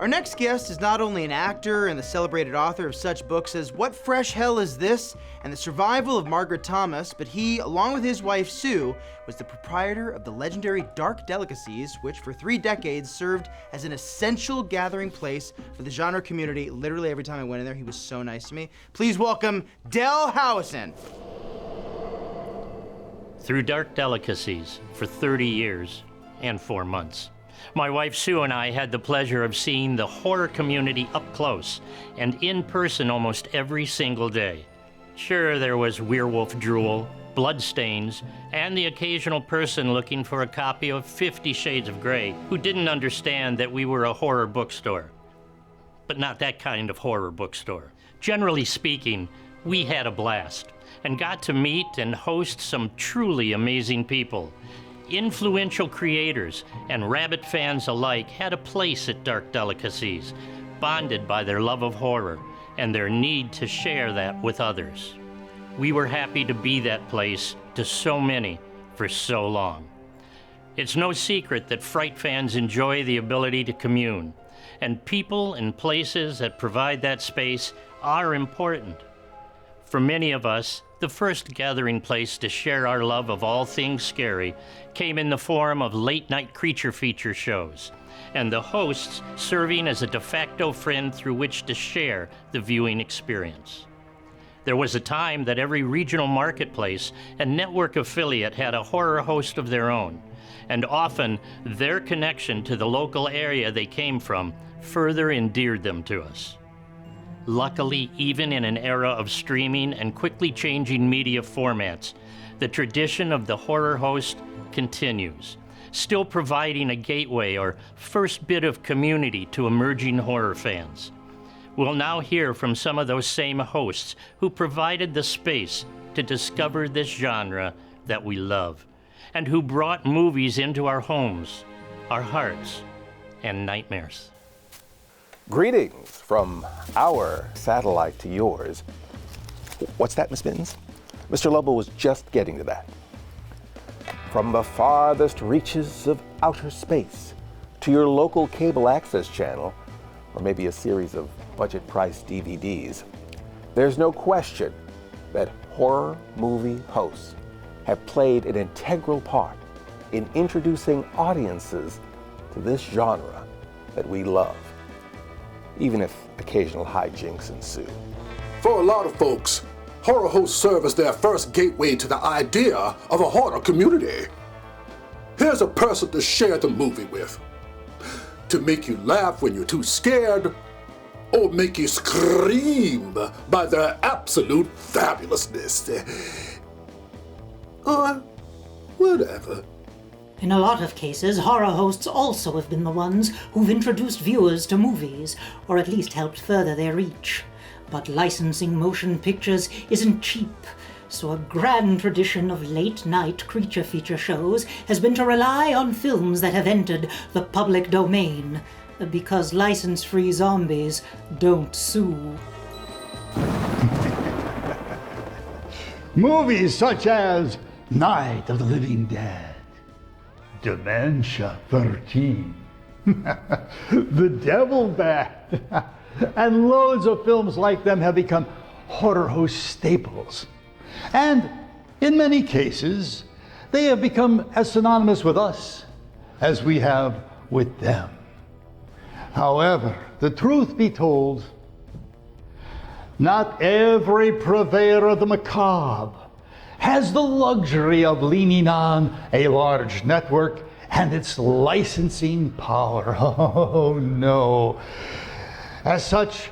Our next guest is not only an actor and the celebrated author of such books as What Fresh Hell Is This? And The Survival of Margaret Thomas, but he, along with his wife Sue, was the proprietor of the legendary Dark Delicacies, which for 3 decades served as an essential gathering place for the genre community. Literally every time I went in there, he was so nice to me. Please welcome Del Howison. Through Dark Delicacies for 30 years and 4 months. My wife Sue and I had the pleasure of seeing the horror community up close and in person almost every single day. Sure, there was werewolf drool, bloodstains, and the occasional person looking for a copy of 50 Shades of Grey who didn't understand that we were a horror bookstore. But not that kind of horror bookstore. Generally speaking, we had a blast and got to meet and host some truly amazing people. Influential creators and rabbit fans alike had a place at Dark Delicacies, bonded by their love of horror and their need to share that with others. We were happy to be that place to so many for so long. It's no secret that Fright fans enjoy the ability to commune, and people and places that provide that space are important. For many of us, the first gathering place to share our love of all things scary came in the form of late-night creature feature shows, and the hosts serving as a de facto friend through which to share the viewing experience. There was a time that every regional marketplace and network affiliate had a horror host of their own, and often their connection to the local area they came from further endeared them to us. Luckily, even in an era of streaming and quickly changing media formats, the tradition of the horror host continues, still providing a gateway or first bit of community to emerging horror fans. We'll now hear from some of those same hosts who provided the space to discover this genre that we love, and who brought movies into our homes, our hearts, and nightmares. Greetings from our satellite to yours. What's that, Miss Benz? Mr. Lobo was just getting to that. From the farthest reaches of outer space to your local cable access channel, or maybe a series of budget-priced DVDs, there's no question that horror movie hosts have played an integral part in introducing audiences to this genre that we love, even if occasional hijinks ensue. For a lot of folks, horror hosts serve as their first gateway to the idea of a horror community. Here's a person to share the movie with, to make you laugh when you're too scared, or make you scream by their absolute fabulousness. Or whatever. In a lot of cases, horror hosts also have been the ones who've introduced viewers to movies, or at least helped further their reach. But licensing motion pictures isn't cheap, so a grand tradition of late-night creature feature shows has been to rely on films that have entered the public domain, because license-free zombies don't sue. Movies such as Night of the Living Dead, Dementia 13, The Devil Bat, and loads of films like them have become horror host staples. And in many cases, they have become as synonymous with us as we have with them. However, the truth be told, not every purveyor of the macabre has the luxury of leaning on a large network and its licensing power. Oh no. As such,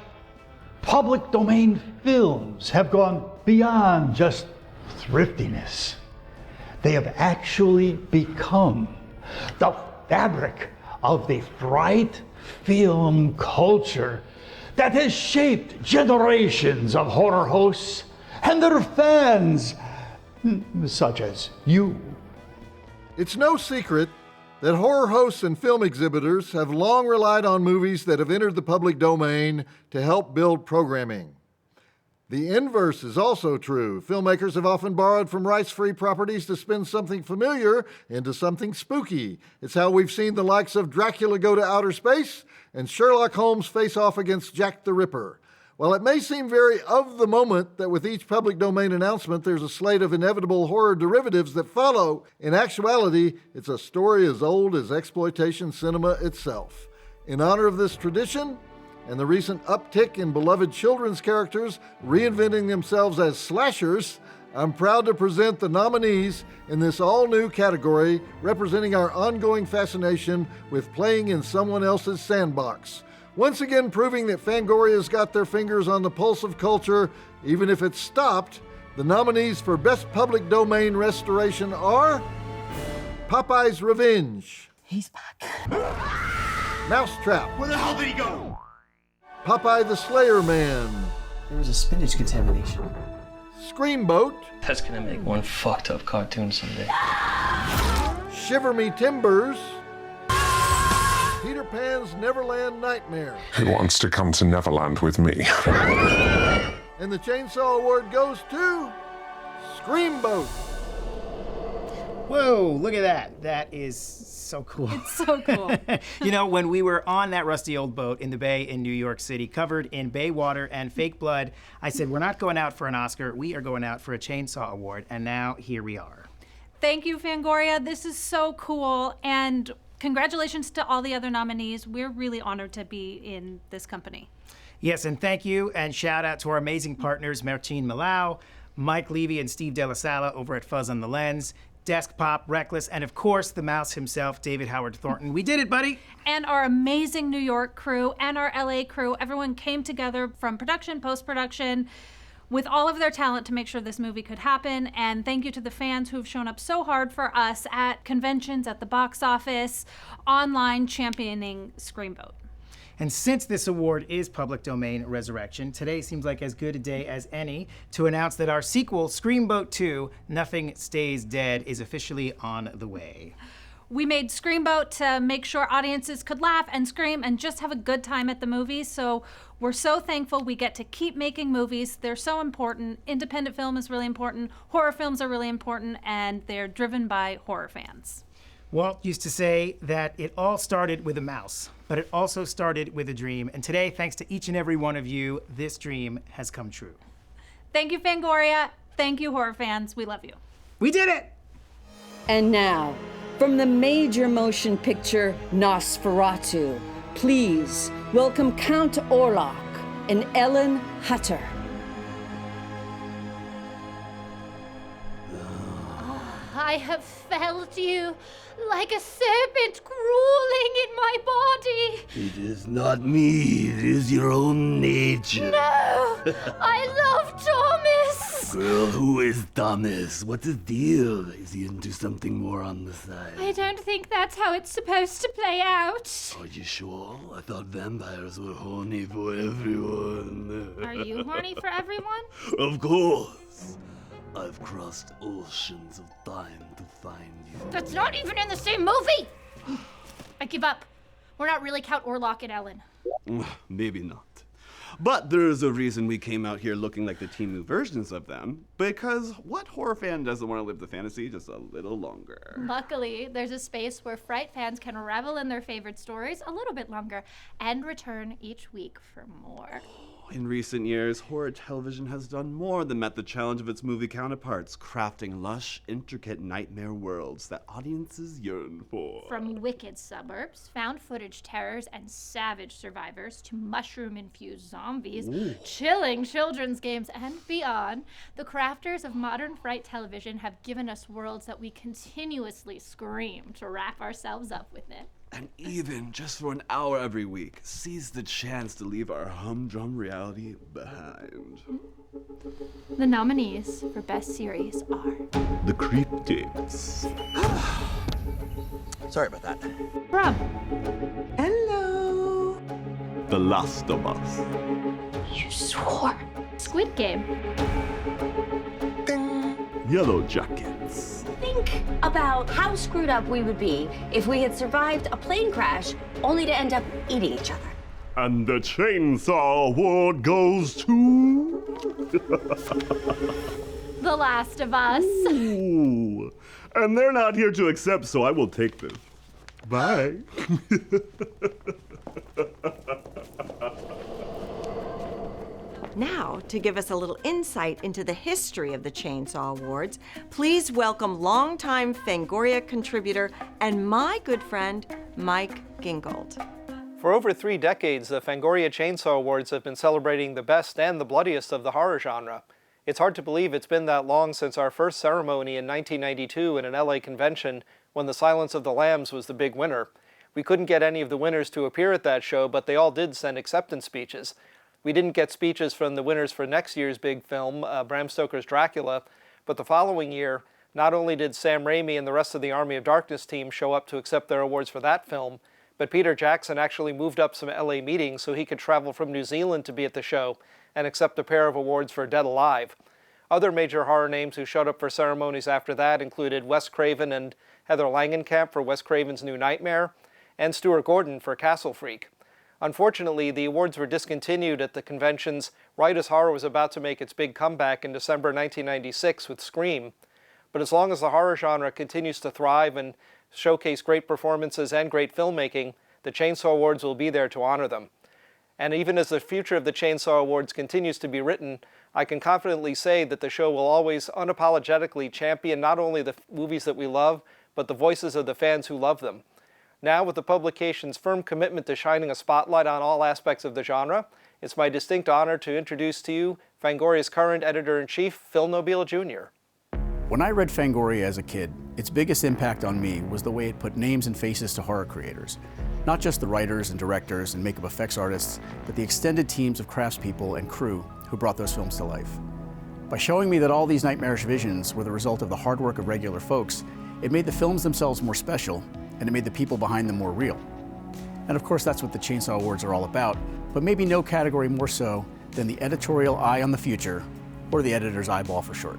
public domain films have gone beyond just thriftiness. They have actually become the fabric of the fright film culture that has shaped generations of horror hosts and their fans, such as you. It's no secret that horror hosts and film exhibitors have long relied on movies that have entered the public domain to help build programming. The inverse is also true. Filmmakers have often borrowed from rights-free properties to spin something familiar into something spooky. It's how we've seen the likes of Dracula go to outer space and Sherlock Holmes face off against Jack the Ripper. While it may seem very of the moment that with each public domain announcement there's a slate of inevitable horror derivatives that follow, in actuality, it's a story as old as exploitation cinema itself. In honor of this tradition, and the recent uptick in beloved children's characters reinventing themselves as slashers, I'm proud to present the nominees in this all-new category representing our ongoing fascination with playing in someone else's sandbox. Once again proving that Fangoria's got their fingers on the pulse of culture, even if it's stopped, the nominees for Best Public Domain Restoration are Popeye's Revenge. He's back. Mousetrap. Where the hell did he go? Popeye the Slayer Man. There was a spinach contamination. Screamboat. That's gonna make one fucked up cartoon someday. Shiver Me Timbers. Peter Pan's Neverland Nightmare. He wants to come to Neverland with me. And the Chainsaw Award goes to Screamboat. Whoa, look at that. That is so cool. It's so cool. You know, when we were on that rusty old boat in the bay in New York City, covered in bay water and fake blood, I said, we're not going out for an Oscar, we are going out for a Chainsaw Award, and now here we are. Thank you, Fangoria. This is so cool, and congratulations to all the other nominees. We're really honored to be in this company. Yes, and thank you, and shout out to our amazing partners, Martine Milau, Mike Levy, and Steve De La Sala over at Fuzz on the Lens, Desk Pop, Reckless, and of course, the mouse himself, David Howard Thornton. We did it, buddy! And our amazing New York crew and our LA crew, everyone came together from production, post-production, with all of their talent to make sure this movie could happen. And thank you to the fans who've shown up so hard for us at conventions, at the box office, online, championing Screamboat. And since this award is public domain resurrection, today seems like as good a day as any to announce that our sequel, Screamboat 2, Nothing Stays Dead, is officially on the way. We made Screamboat to make sure audiences could laugh and scream and just have a good time at the movies. So we're so thankful we get to keep making movies. They're so important. Independent film is really important. Horror films are really important, and they're driven by horror fans. Walt used to say that it all started with a mouse, but it also started with a dream. And today, thanks to each and every one of you, this dream has come true. Thank you, Fangoria. Thank you, horror fans. We love you. We did it! And now, from the major motion picture Nosferatu, please welcome Count Orlok and Ellen Hutter. I have felt you like a serpent crawling in my body. It is not me, it is your own nature. No! I love Thomas! Girl, who is Thomas? What's his deal? Is he into something more on the side? I don't think that's how it's supposed to play out. Are you sure? I thought vampires were horny for everyone. Are you horny for everyone? Of course. I've crossed oceans of time to find you. That's not even in the same movie! I give up. We're not really Count Orlok and Ellen. Maybe not. But there's a reason we came out here looking like the Temu versions of them, because what horror fan doesn't want to live the fantasy just a little longer? Luckily, there's a space where Fright fans can revel in their favorite stories a little bit longer and return each week for more. In recent years, horror television has done more than met the challenge of its movie counterparts, crafting lush, intricate nightmare worlds that audiences yearn for. From wicked suburbs, found footage terrors, and savage survivors to mushroom-infused zombies, chilling children's games, and beyond, the crafters of modern Fright television have given us worlds that we continuously scream to wrap ourselves up within. And even just for an hour every week, seize the chance to leave our humdrum reality behind. The nominees for Best Series are The Creep Tapes. Sorry about that. Rob. Hello. The Last of Us. You swore. Squid Game. Yellow Jackets. Think about how screwed up we would be if we had survived a plane crash only to end up eating each other. And the Chainsaw Award goes to... The Last of Us. Ooh. And they're not here to accept, so I will take this. Bye. Now, to give us a little insight into the history of the Chainsaw Awards, please welcome longtime Fangoria contributor and my good friend, Mike Gingold. For over 3 decades, the Fangoria Chainsaw Awards have been celebrating the best and the bloodiest of the horror genre. It's hard to believe it's been that long since our first ceremony in 1992 in an LA convention when The Silence of the Lambs was the big winner. We couldn't get any of the winners to appear at that show, but they all did send acceptance speeches. We didn't get speeches from the winners for next year's big film, Bram Stoker's Dracula, but the following year, not only did Sam Raimi and the rest of the Army of Darkness team show up to accept their awards for that film, but Peter Jackson actually moved up some LA meetings so he could travel from New Zealand to be at the show and accept a pair of awards for Dead Alive. Other major horror names who showed up for ceremonies after that included Wes Craven and Heather Langenkamp for Wes Craven's New Nightmare, and Stuart Gordon for Castle Freak. Unfortunately, the awards were discontinued at the conventions right as horror was about to make its big comeback in December 1996 with Scream. But as long as the horror genre continues to thrive and showcase great performances and great filmmaking, the Chainsaw Awards will be there to honor them. And even as the future of the Chainsaw Awards continues to be written, I can confidently say that the show will always unapologetically champion not only the movies that we love, but the voices of the fans who love them. Now, with the publication's firm commitment to shining a spotlight on all aspects of the genre, it's my distinct honor to introduce to you Fangoria's current editor-in-chief, Phil Nobile Jr. When I read Fangoria as a kid, its biggest impact on me was the way it put names and faces to horror creators. Not just the writers and directors and makeup effects artists, but the extended teams of craftspeople and crew who brought those films to life. By showing me that all these nightmarish visions were the result of the hard work of regular folks, it made the films themselves more special, and it made the people behind them more real. And of course, that's what the Chainsaw Awards are all about, but maybe no category more so than the editorial eye on the future, or the editor's eyeball for short.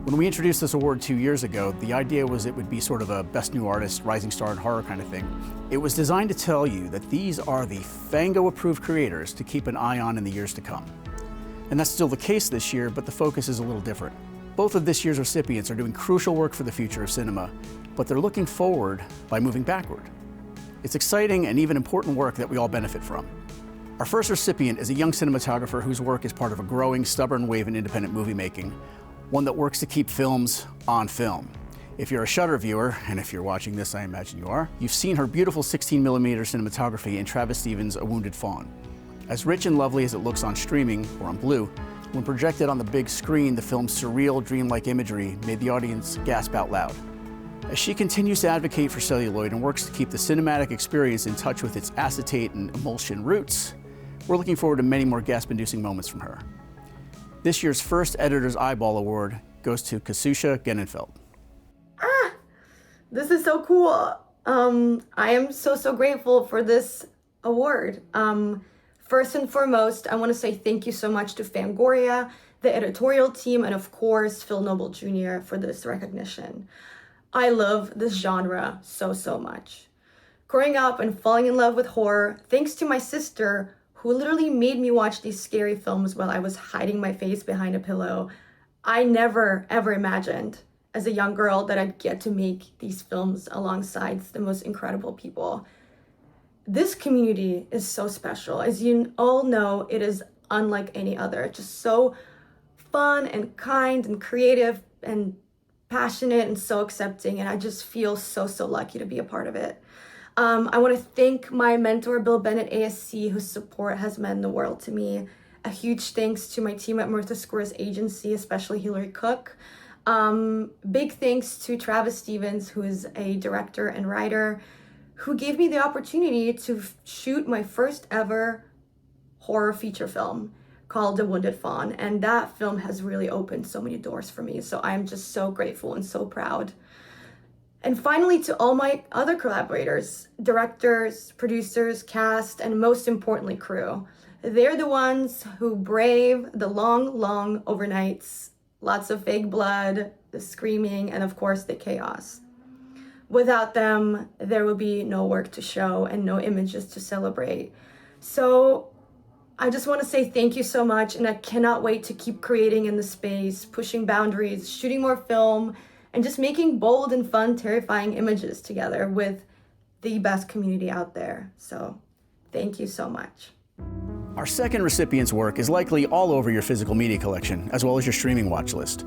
When we introduced this award 2 years ago, the idea was it would be sort of a best new artist, rising star in horror kind of thing. It was designed to tell you that these are the Fango-approved creators to keep an eye on in the years to come. And that's still the case this year, but the focus is a little different. Both of this year's recipients are doing crucial work for the future of cinema, but they're looking forward by moving backward. It's exciting and even important work that we all benefit from. Our first recipient is a young cinematographer whose work is part of a growing, stubborn wave in independent movie making, one that works to keep films on film. If you're a Shudder viewer, and if you're watching this, I imagine you are, you've seen her beautiful 16mm cinematography in Travis Stevens' A Wounded Fawn. As rich and lovely as it looks on streaming or on Blue, when projected on the big screen, the film's surreal, dreamlike imagery made the audience gasp out loud. As she continues to advocate for celluloid and works to keep the cinematic experience in touch with its acetate and emulsion roots, we're looking forward to many more gasp-inducing moments from her. This year's first Editor's Eyeball Award goes to Kasusha Genenfeld. This is so cool. I am so grateful for this award. First and foremost, I want to say thank you so much to Fangoria, the editorial team, and of course, Phil Nobile Jr. for this recognition. I love this genre so much. Growing up and falling in love with horror, thanks to my sister, who literally made me watch these scary films while I was hiding my face behind a pillow, I never ever imagined as a young girl that I'd get to make these films alongside the most incredible people. This community is so special. As you all know, it is unlike any other. Just so fun and kind and creative and passionate and so accepting. And I just feel so lucky to be a part of it. I want to thank my mentor, Bill Bennett, ASC, whose support has meant the world to me. A huge thanks to my team at Martha Square's agency, especially Hillary Cook. Big thanks to Travis Stevens, who is a director and writer, who gave me the opportunity to shoot my first ever horror feature film called The Wounded Fawn. And that film has really opened so many doors for me. So I'm just so grateful and so proud. And finally, to all my other collaborators, directors, producers, cast, and most importantly, crew. They're the ones who brave the long overnights, lots of fake blood, the screaming, and of course, the chaos. Without them, there will be no work to show and no images to celebrate. So I just want to say thank you so much, and I cannot wait to keep creating in the space, pushing boundaries, shooting more film, and just making bold and fun, terrifying images together with the best community out there. So thank you so much. Our second recipient's work is likely all over your physical media collection, as well as your streaming watch list.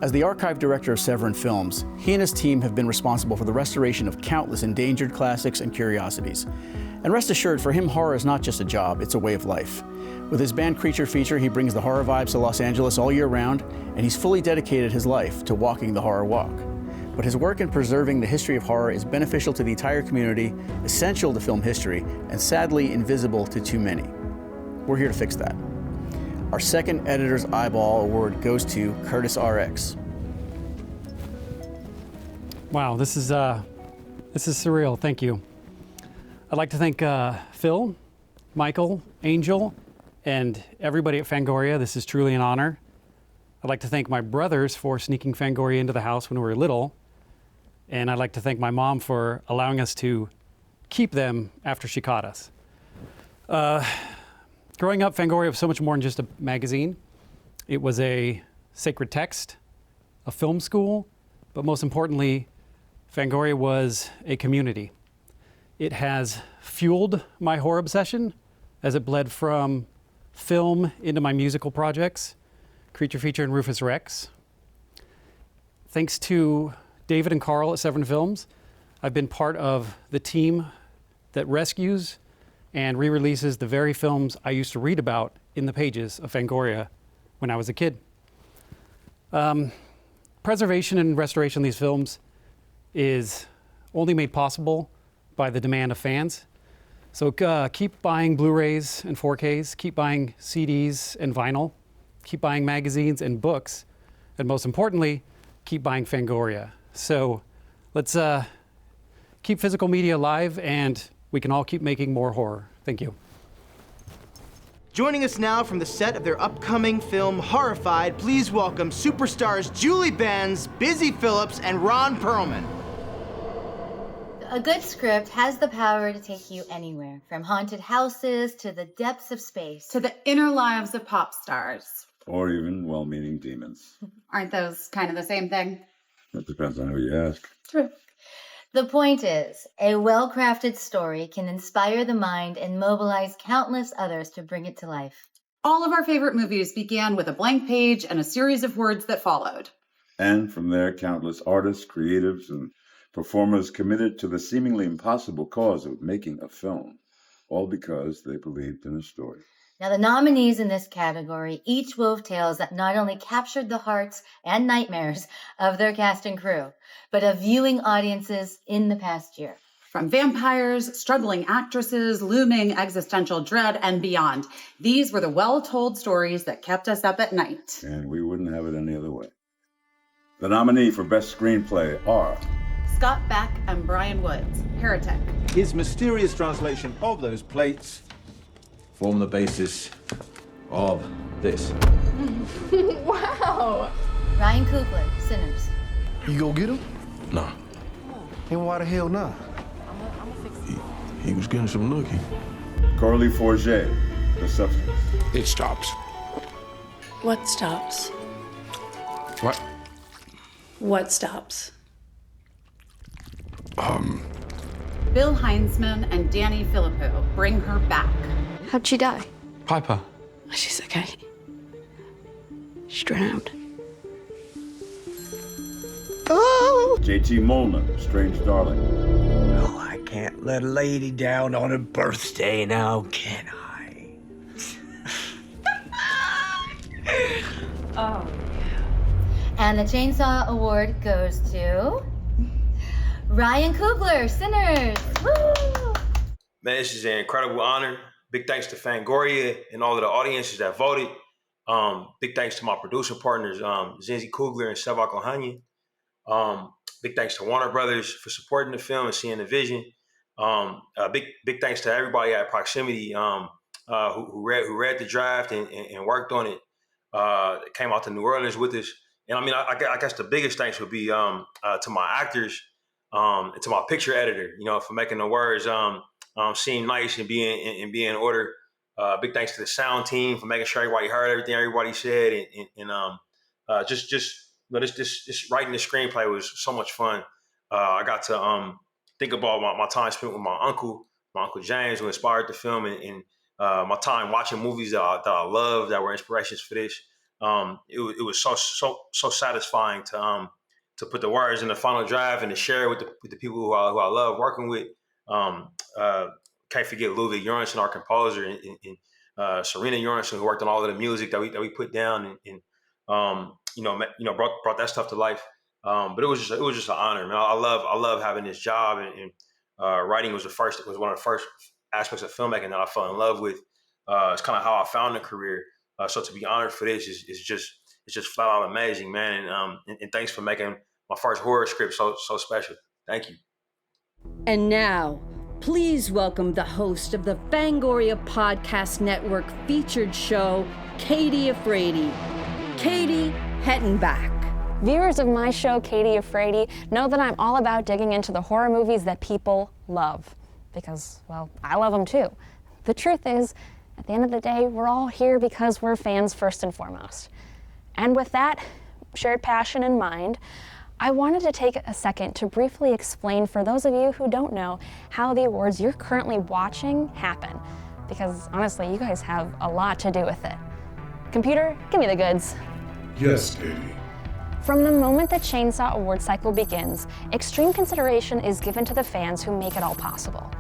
As the archive director of Severin Films, he and his team have been responsible for the restoration of countless endangered classics and curiosities. And rest assured, for him, horror is not just a job, it's a way of life. With his band Creature Feature, he brings the horror vibes to Los Angeles all year round, and he's fully dedicated his life to walking the horror walk. But his work in preserving the history of horror is beneficial to the entire community, essential to film history, and sadly invisible to too many. We're here to fix that. Our second Editor's Eyeball Award goes to Curtis RX. Wow, this is surreal. Thank you. I'd like to thank Phil, Michael, Angel, and everybody at Fangoria. This is truly an honor. I'd like to thank my brothers for sneaking Fangoria into the house when we were little. And I'd like to thank my mom for allowing us to keep them after she caught us. Growing up, Fangoria was so much more than just a magazine. It was a sacred text, a film school, but most importantly, Fangoria was a community. It has fueled my horror obsession as it bled from film into my musical projects, Creature Feature and Rufus Rex. Thanks to David and Carl at Seven Films, I've been part of the team that rescues and re-releases the very films I used to read about in the pages of Fangoria when I was a kid. Preservation and restoration of these films is only made possible by the demand of fans. So keep buying Blu-rays and 4Ks, keep buying CDs and vinyl, keep buying magazines and books, and most importantly, keep buying Fangoria. So let's keep physical media alive, and we can all keep making more horror. Thank you. Joining us now from the set of their upcoming film, Horrified, please welcome superstars Julie Benz, Busy Phiilips, and Ron Perlman. A good script has the power to take you anywhere, from haunted houses to the depths of space. To the inner lives of pop stars. Or even well-meaning demons. Aren't those kind of the same thing? That depends on who you ask. True. The point is, a well-crafted story can inspire the mind and mobilize countless others to bring it to life. All of our favorite movies began with a blank page and a series of words that followed. And from there, countless artists, creatives, and performers committed to the seemingly impossible cause of making a film, all because they believed in a story. Now, the nominees in this category each wove tales that not only captured the hearts and nightmares of their cast and crew, but of viewing audiences in the past year. From vampires, struggling actresses, looming existential dread, and beyond. These were the well-told stories that kept us up at night. And we wouldn't have it any other way. The nominee for Best Screenplay are Scott Beck and Brian Woods, Heretic. His mysterious translation of those plates form the basis of this. Wow! Ryan Coogler, Sinners. You go get him? No. And why the hell not? He was getting some nookie. Coralie Forget, The Substance. It stops. What stops? What? What stops? Bill Heinzman and Danny Filippo, Bring Her Back. How'd she die? Piper. She's okay. She drowned. Oh! J.T. Molnar, Strange Darling. Oh, I can't let a lady down on her birthday now, can I? Oh. And the Chainsaw Award goes to Ryan Coogler, Sinners. Woo! Man, this is an incredible honor. Big thanks to Fangoria and all of the audiences that voted. Big thanks to my producer partners, Zinzi Coogler and Sevak Ohanian. Big thanks to Warner Brothers for supporting the film and seeing the vision. Big thanks to everybody at Proximity who read the draft and worked on it. Came out to New Orleans with us. And I mean, I guess the biggest thanks would be to my actors and to my picture editor, for making the words seem nice and be in order. Big thanks to the sound team for making sure everybody heard everything everybody said, and this writing the screenplay was so much fun. I got to think about my time spent with my uncle James, who inspired the film, and my time watching movies that I love that were inspirations for this. It was so satisfying to put the words in the final draft and to share with the people who I love working with. Can't forget Ludwig Göransson, our composer, and Serena Göransson, who worked on all of the music that we put down, and brought that stuff to life. But it was just an honor, man. I love having this job, and writing was one of the first aspects of filmmaking that I fell in love with. It's kind of how I found a career. So to be honored for this is just flat out amazing, man. And thanks for making my first horror script so special. Thank you. And now, please welcome the host of the Fangoria Podcast Network featured show, Katie Afraidy. Katie Hettenbach. Viewers of my show, Katie Afraidy, know that I'm all about digging into the horror movies that people love. because, well, I love them too. The truth is, at the end of the day, we're all here because we're fans first and foremost. And with that shared passion in mind, I wanted to take a second to briefly explain for those of you who don't know how the awards you're currently watching happen, because honestly, you guys have a lot to do with it. Computer, give me the goods. Yes, Katie. From the moment the Chainsaw Award cycle begins, extreme consideration is given to the fans who make it all possible.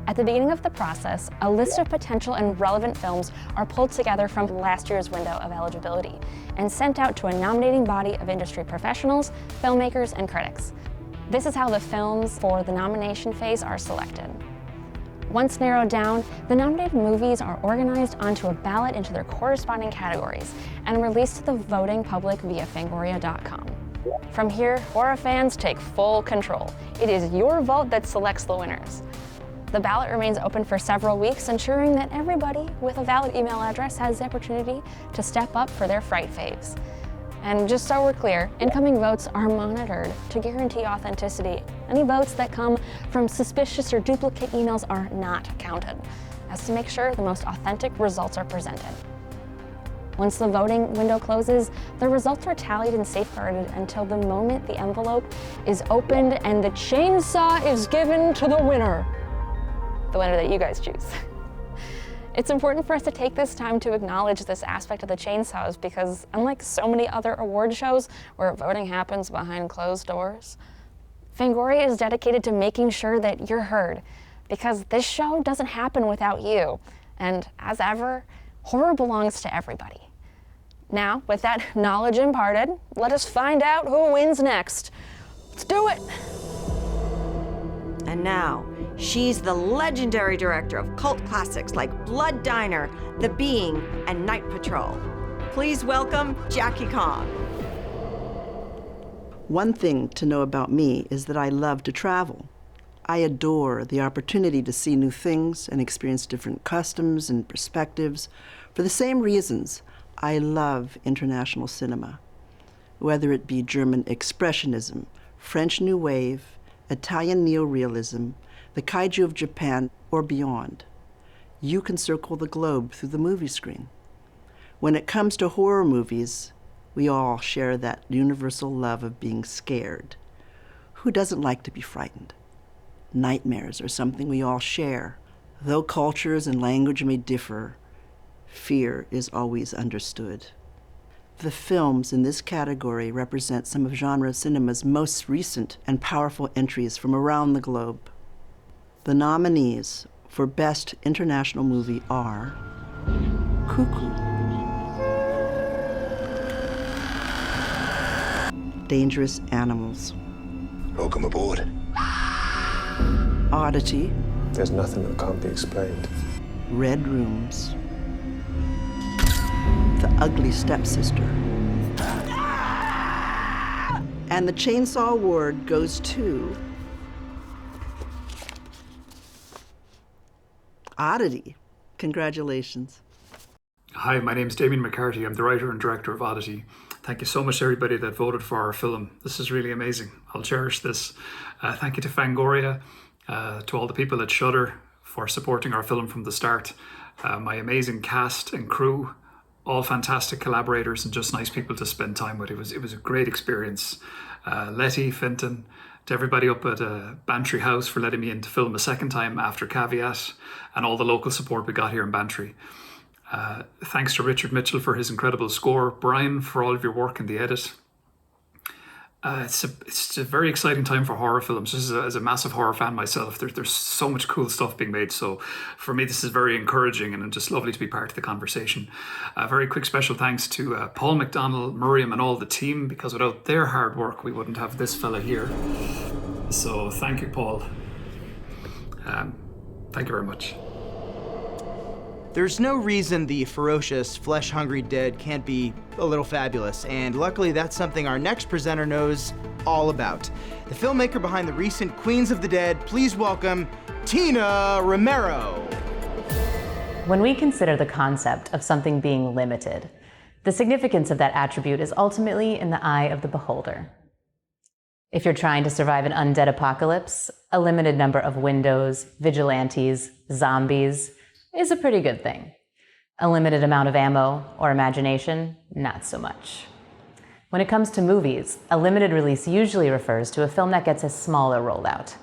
At the beginning of the process, a list of potential and relevant films are pulled together from last year's window of eligibility and sent out to a nominating body of industry professionals, filmmakers, and critics. This is how the films for the nomination phase are selected. Once narrowed down, the nominated movies are organized onto a ballot into their corresponding categories and released to the voting public via Fangoria.com. From here, horror fans take full control. It is your vote that selects the winners. The ballot remains open for several weeks, ensuring that everybody with a valid email address has the opportunity to step up for their fright faves. And just so we're clear, incoming votes are monitored to guarantee authenticity. Any votes that come from suspicious or duplicate emails are not counted, as to make sure the most authentic results are presented. Once the voting window closes, the results are tallied and safeguarded until the moment the envelope is opened and the chainsaw is given to the winner. The winner that you guys choose. It's important for us to take this time to acknowledge this aspect of the chainsaws because unlike so many other award shows where voting happens behind closed doors, Fangoria is dedicated to making sure that you're heard because this show doesn't happen without you. And as ever, horror belongs to everybody. Now, with that knowledge imparted, let us find out who wins next. Let's do it. And now, she's the legendary director of cult classics like Blood Diner, The Being, and Night Patrol. Please welcome Jackie Kong. One thing to know about me is that I love to travel. I adore the opportunity to see new things and experience different customs and perspectives. For the same reasons, I love international cinema. Whether it be German Expressionism, French New Wave, Italian neorealism, the kaiju of Japan, or beyond. You can circle the globe through the movie screen. When it comes to horror movies, we all share that universal love of being scared. Who doesn't like to be frightened? Nightmares are something we all share. Though cultures and language may differ, fear is always understood. The films in this category represent some of genre cinema's most recent and powerful entries from around the globe. The nominees for Best International Movie are Cuckoo, Dangerous Animals, Welcome aboard. Oddity, There's nothing that can't be explained. Red Rooms, The Ugly Stepsister. And the Chainsaw Award goes to Oddity. Congratulations. Hi, my name is Damien McCarthy. I'm the writer and director of Oddity. Thank you so much to everybody that voted for our film. This is really amazing. I'll cherish this. Thank you to Fangoria, to all the people at SHUDDER for supporting our film from the start. My amazing cast and crew, all fantastic collaborators and just nice people to spend time with. It was a great experience. Letty, Finton, to everybody up at Bantry House for letting me in to film a second time after Caveat, and all the local support we got here in Bantry. Thanks to Richard Mitchell for his incredible score, Brian for all of your work in the edit. It's a very exciting time for horror films. This is as a massive horror fan myself, there's so much cool stuff being made. So for me, this is very encouraging and just lovely to be part of the conversation. A very quick special thanks to Paul McDonnell, Miriam, and all the team, because without their hard work, we wouldn't have this fella here. So thank you, Paul. Thank you very much. There's no reason the ferocious, flesh-hungry dead can't be a little fabulous, and luckily that's something our next presenter knows all about. The filmmaker behind the recent Queens of the Dead, please welcome Tina Romero. When we consider the concept of something being limited, the significance of that attribute is ultimately in the eye of the beholder. If you're trying to survive an undead apocalypse, a limited number of windows, vigilantes, zombies is a pretty good thing. A limited amount of ammo or imagination, not so much. When it comes to movies, a limited release usually refers to a film that gets a smaller rollout.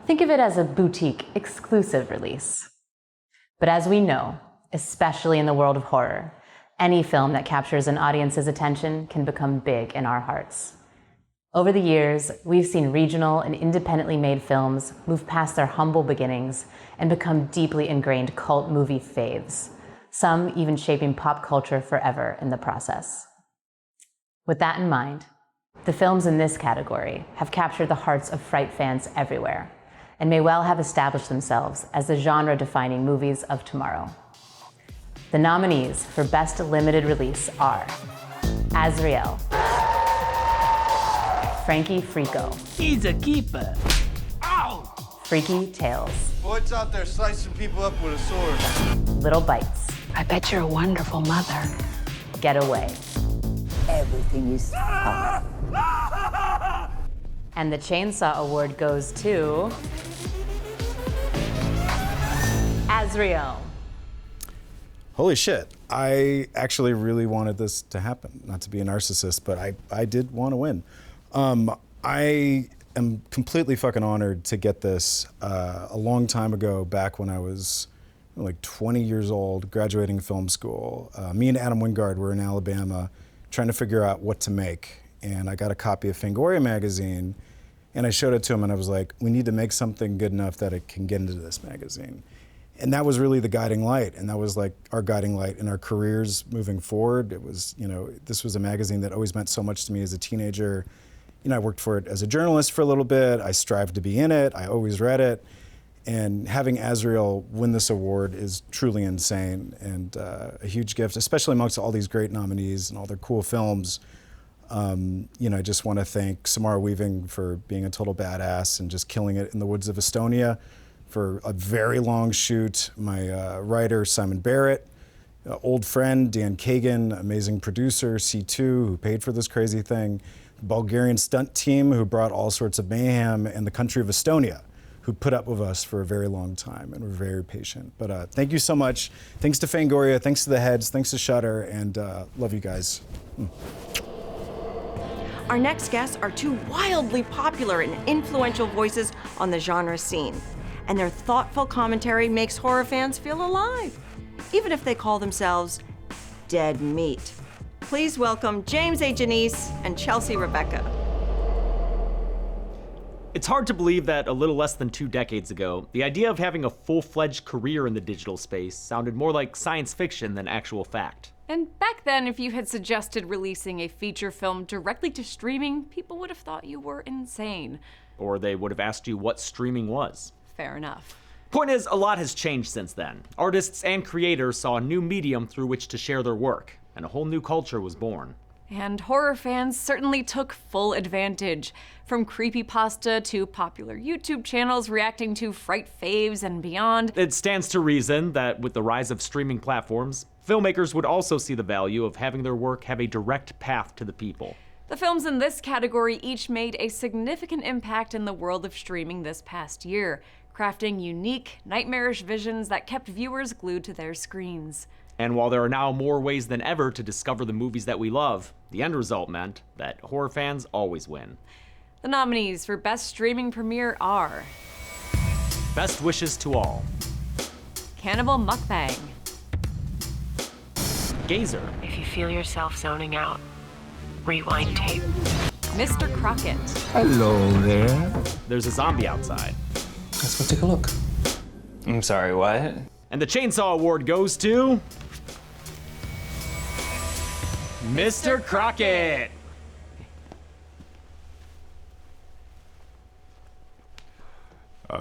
Think of it as a boutique, exclusive release. But as we know, especially in the world of horror, any film that captures an audience's attention can become big in our hearts. Over the years, we've seen regional and independently made films move past their humble beginnings and become deeply ingrained cult movie faves, some even shaping pop culture forever in the process. With that in mind, the films in this category have captured the hearts of Fright fans everywhere, and may well have established themselves as the genre-defining movies of tomorrow. The nominees for Best Limited Release are Azrael, Frankie Frico, He's a keeper. Ow! Freaky Tales, Boyd's out there slicing people up with a sword. Little Bites, I bet you're a wonderful mother. Getaway, Everything is fine. and the Chainsaw Award goes to Azrael. Holy shit. I actually really wanted this to happen. Not to be a narcissist, but I did want to win. I am completely fucking honored to get this a long time ago, back when I was like 20 years old, graduating film school. Me and Adam Wingard were in Alabama trying to figure out what to make. And I got a copy of Fangoria magazine, and I showed it to him, and I was like, we need to make something good enough that it can get into this magazine. And that was really the guiding light, and that was like our guiding light in our careers moving forward. It was, you know, this was a magazine that always meant so much to me as a teenager. You know, I worked for it as a journalist for a little bit. I strived to be in it. I always read it. And having Azrael win this award is truly insane, and a huge gift, especially amongst all these great nominees and all their cool films. You know, I just want to thank Samara Weaving for being a total badass and just killing it in the woods of Estonia for a very long shoot. My writer, Simon Barrett, old friend, Dan Kagan, amazing producer, C2, who paid for this crazy thing, Bulgarian stunt team who brought all sorts of mayhem, and the country of Estonia, who put up with us for a very long time and were very patient. But thank you so much. Thanks to Fangoria, thanks to the heads, thanks to Shudder, and love you guys. Our next guests are two wildly popular and influential voices on the genre scene, and their thoughtful commentary makes horror fans feel alive, even if they call themselves dead meat. Please welcome James A. Janice and Chelsea Rebecca. It's hard to believe that a little less than 2 decades ago, the idea of having a full-fledged career in the digital space sounded more like science fiction than actual fact. And back then, if you had suggested releasing a feature film directly to streaming, people would have thought you were insane. Or they would have asked you what streaming was. Fair enough. Point is, a lot has changed since then. Artists and creators saw a new medium through which to share their work, and a whole new culture was born. And horror fans certainly took full advantage. From creepypasta to popular YouTube channels reacting to Fright faves and beyond. It stands to reason that with the rise of streaming platforms, filmmakers would also see the value of having their work have a direct path to the people. The films in this category each made a significant impact in the world of streaming this past year, crafting unique, nightmarish visions that kept viewers glued to their screens. And while there are now more ways than ever to discover the movies that we love, the end result meant that horror fans always win. The nominees for Best Streaming Premiere are Best Wishes to All, Cannibal Mukbang, Gazer, If you feel yourself zoning out, rewind tape. Mr. Crockett, Hello there. There's a Zombie Outside. Let's go take a look. I'm sorry, what? And the Chainsaw Award goes to Mr. Crockett.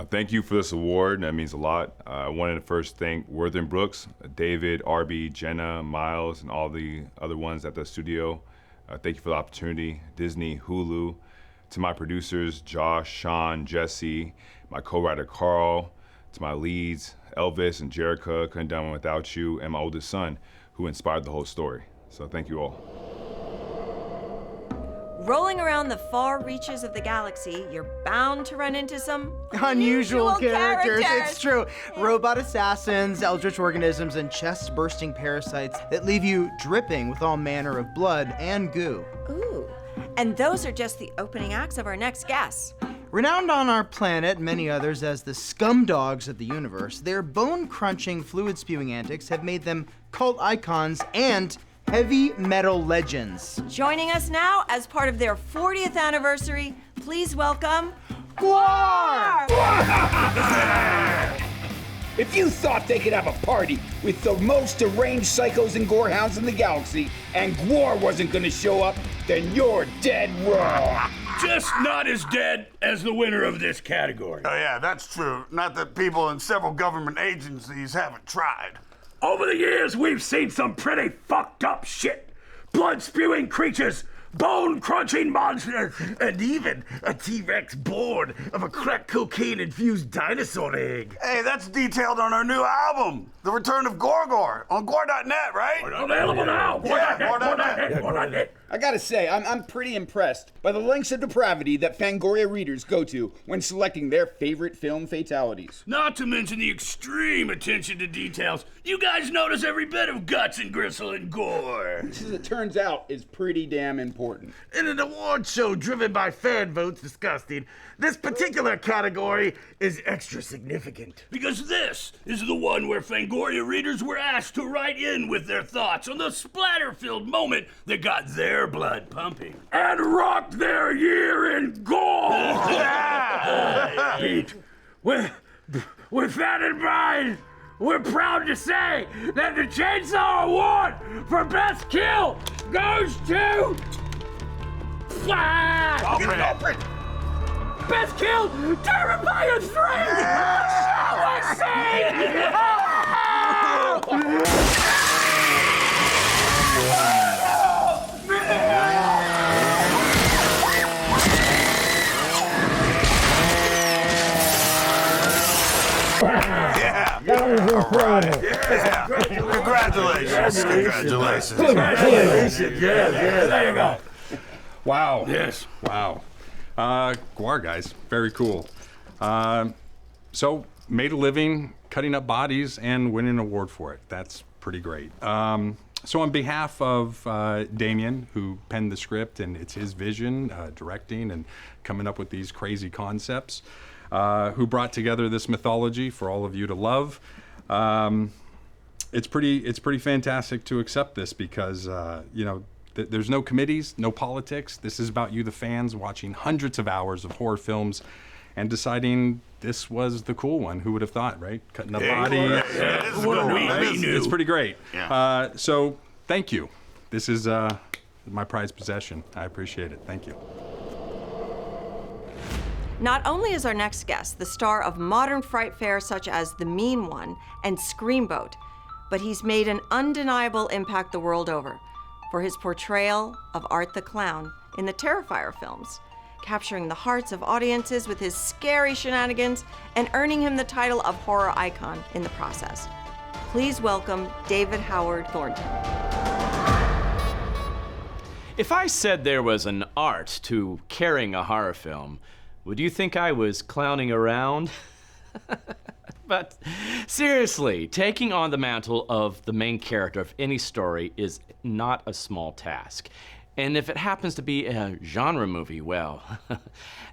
Thank you for this award. That means a lot. I wanted to first thank Worthing Brooks, David, Arby, Jenna, Miles, and all the other ones at the studio. Thank you for the opportunity. Disney, Hulu. To my producers, Josh, Sean, Jesse, my co-writer, Carl. To my leads, Elvis and Jerica, couldn't done without you, and my oldest son, who inspired the whole story. So thank you all. Rolling around the far reaches of the galaxy, you're bound to run into some unusual characters. It's true. Robot assassins, eldritch organisms, and chest-bursting parasites that leave you dripping with all manner of blood and goo. Ooh, and those are just the opening acts of our next guests. Renowned on our planet, many others, as the scum dogs of the universe, their bone-crunching, fluid-spewing antics have made them cult icons and heavy metal legends. Joining us now as part of their 40th anniversary, please welcome GWAR! If you thought they could have a party with the most deranged psychos and gorehounds in the galaxy and GWAR wasn't gonna show up, then you're dead wrong. Just not as dead as the winner of this category. Oh yeah, that's true. Not that people in several government agencies haven't tried. Over the years, we've seen some pretty fucked up shit. Blood-spewing creatures, bone-crunching monsters, and even a T-Rex born of a crack cocaine-infused dinosaur egg. Hey, that's detailed on our new album, The Return of Gorgor, on GWAR.net, right? Available now. GWAR.net. I gotta say, I'm pretty impressed by the lengths of depravity that Fangoria readers go to when selecting their favorite film fatalities. Not to mention the extreme attention to details. You guys notice every bit of guts and gristle and gore. Which, as it turns out, is pretty damn important. In an award show driven by fan votes disgusting, this particular category is extra significant. Because this is the one where Fangoria readers were asked to write in with their thoughts on the splatter-filled moment that got their blood pumping and rocked their year in gore. Pete, with that in mind, we're proud to say that the Chainsaw Award for Best Kill goes to... Open. Best Kill, Terrifier 3! Let's Yeah. All right. Yeah. Congratulations. Yeah, there you go. Wow. Yes. Wow. GWAR, guys. Very cool. So, made a living cutting up bodies and winning an award for it. That's pretty great. So on behalf of Damien, who penned the script, and it's his vision, directing and coming up with these crazy concepts, who brought together this mythology for all of you to love. It's pretty fantastic to accept this because, you know, there's no committees, no politics. This is about you, the fans, watching hundreds of hours of horror films and deciding this was the cool one. Who would have thought, right? Cutting up bodies. It's pretty great. Yeah. So thank you. This is my prized possession. I appreciate it. Thank you. Not only is our next guest the star of modern fright fare such as The Mean One and Screamboat, but he's made an undeniable impact the world over for his portrayal of Art the Clown in the Terrifier films, capturing the hearts of audiences with his scary shenanigans and earning him the title of horror icon in the process. Please welcome David Howard Thornton. If I said there was an art to carrying a horror film, would you think I was clowning around? But seriously, taking on the mantle of the main character of any story is not a small task. And if it happens to be a genre movie, well,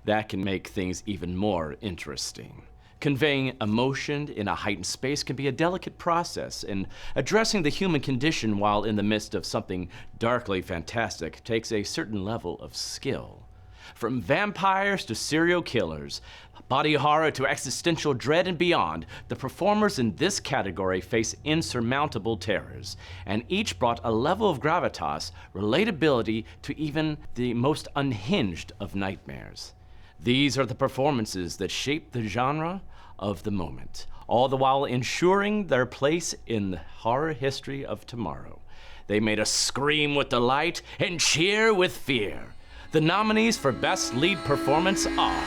that can make things even more interesting. Conveying emotion in a heightened space can be a delicate process, and addressing the human condition while in the midst of something darkly fantastic takes a certain level of skill. From vampires to serial killers, body horror to existential dread and beyond, the performers in this category face insurmountable terrors, and each brought a level of gravitas, relatability to even the most unhinged of nightmares. These are the performances that shape the genre of the moment, all the while ensuring their place in the horror history of tomorrow. They made us scream with delight and cheer with fear. The nominees for Best Lead Performance are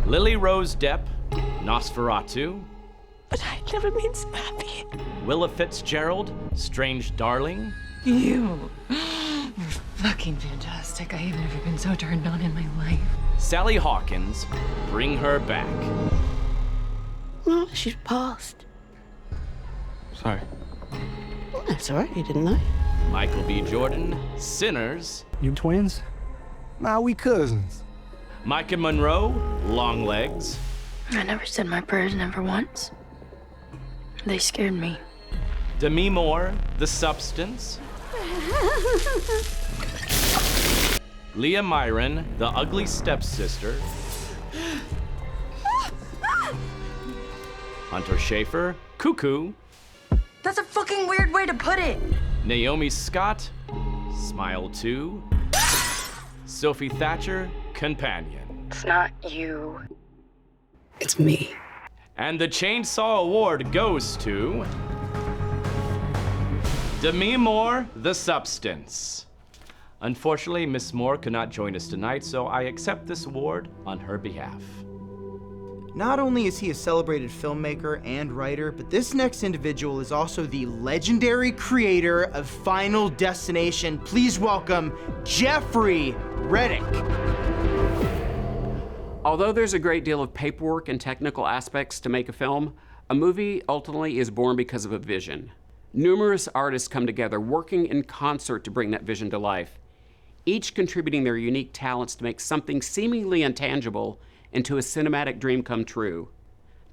Lily Rose Depp, Nosferatu. But I've never been so happy. Willa Fitzgerald, Strange Darling. You Fucking fantastic. I have never been so turned on in my life. Sally Hawkins, Bring Her Back. No, she's passed. Sorry. Well, that's all right, you didn't know. Michael B. Jordan, Sinners. You twins? Nah, we cousins. Micah Monroe, Long Legs. I never said my prayers, never once. They scared me. Demi Moore, The Substance. Leah Myron, The Ugly Stepsister. Hunter Schafer, Cuckoo. That's a fucking weird way to put it. Naomi Scott, Smile 2. Sophie Thatcher, Companion. It's not you. It's me. And the Chainsaw Award goes to Demi Moore, The Substance. Unfortunately, Miss Moore could not join us tonight, so I accept this award on her behalf. Not only is he a celebrated filmmaker and writer, but this next individual is also the legendary creator of Final Destination. Please welcome Jeffrey Reddick. Although there's a great deal of paperwork and technical aspects to make a film, a movie ultimately is born because of a vision. Numerous artists come together, working in concert to bring that vision to life, each contributing their unique talents to make something seemingly intangible into a cinematic dream come true.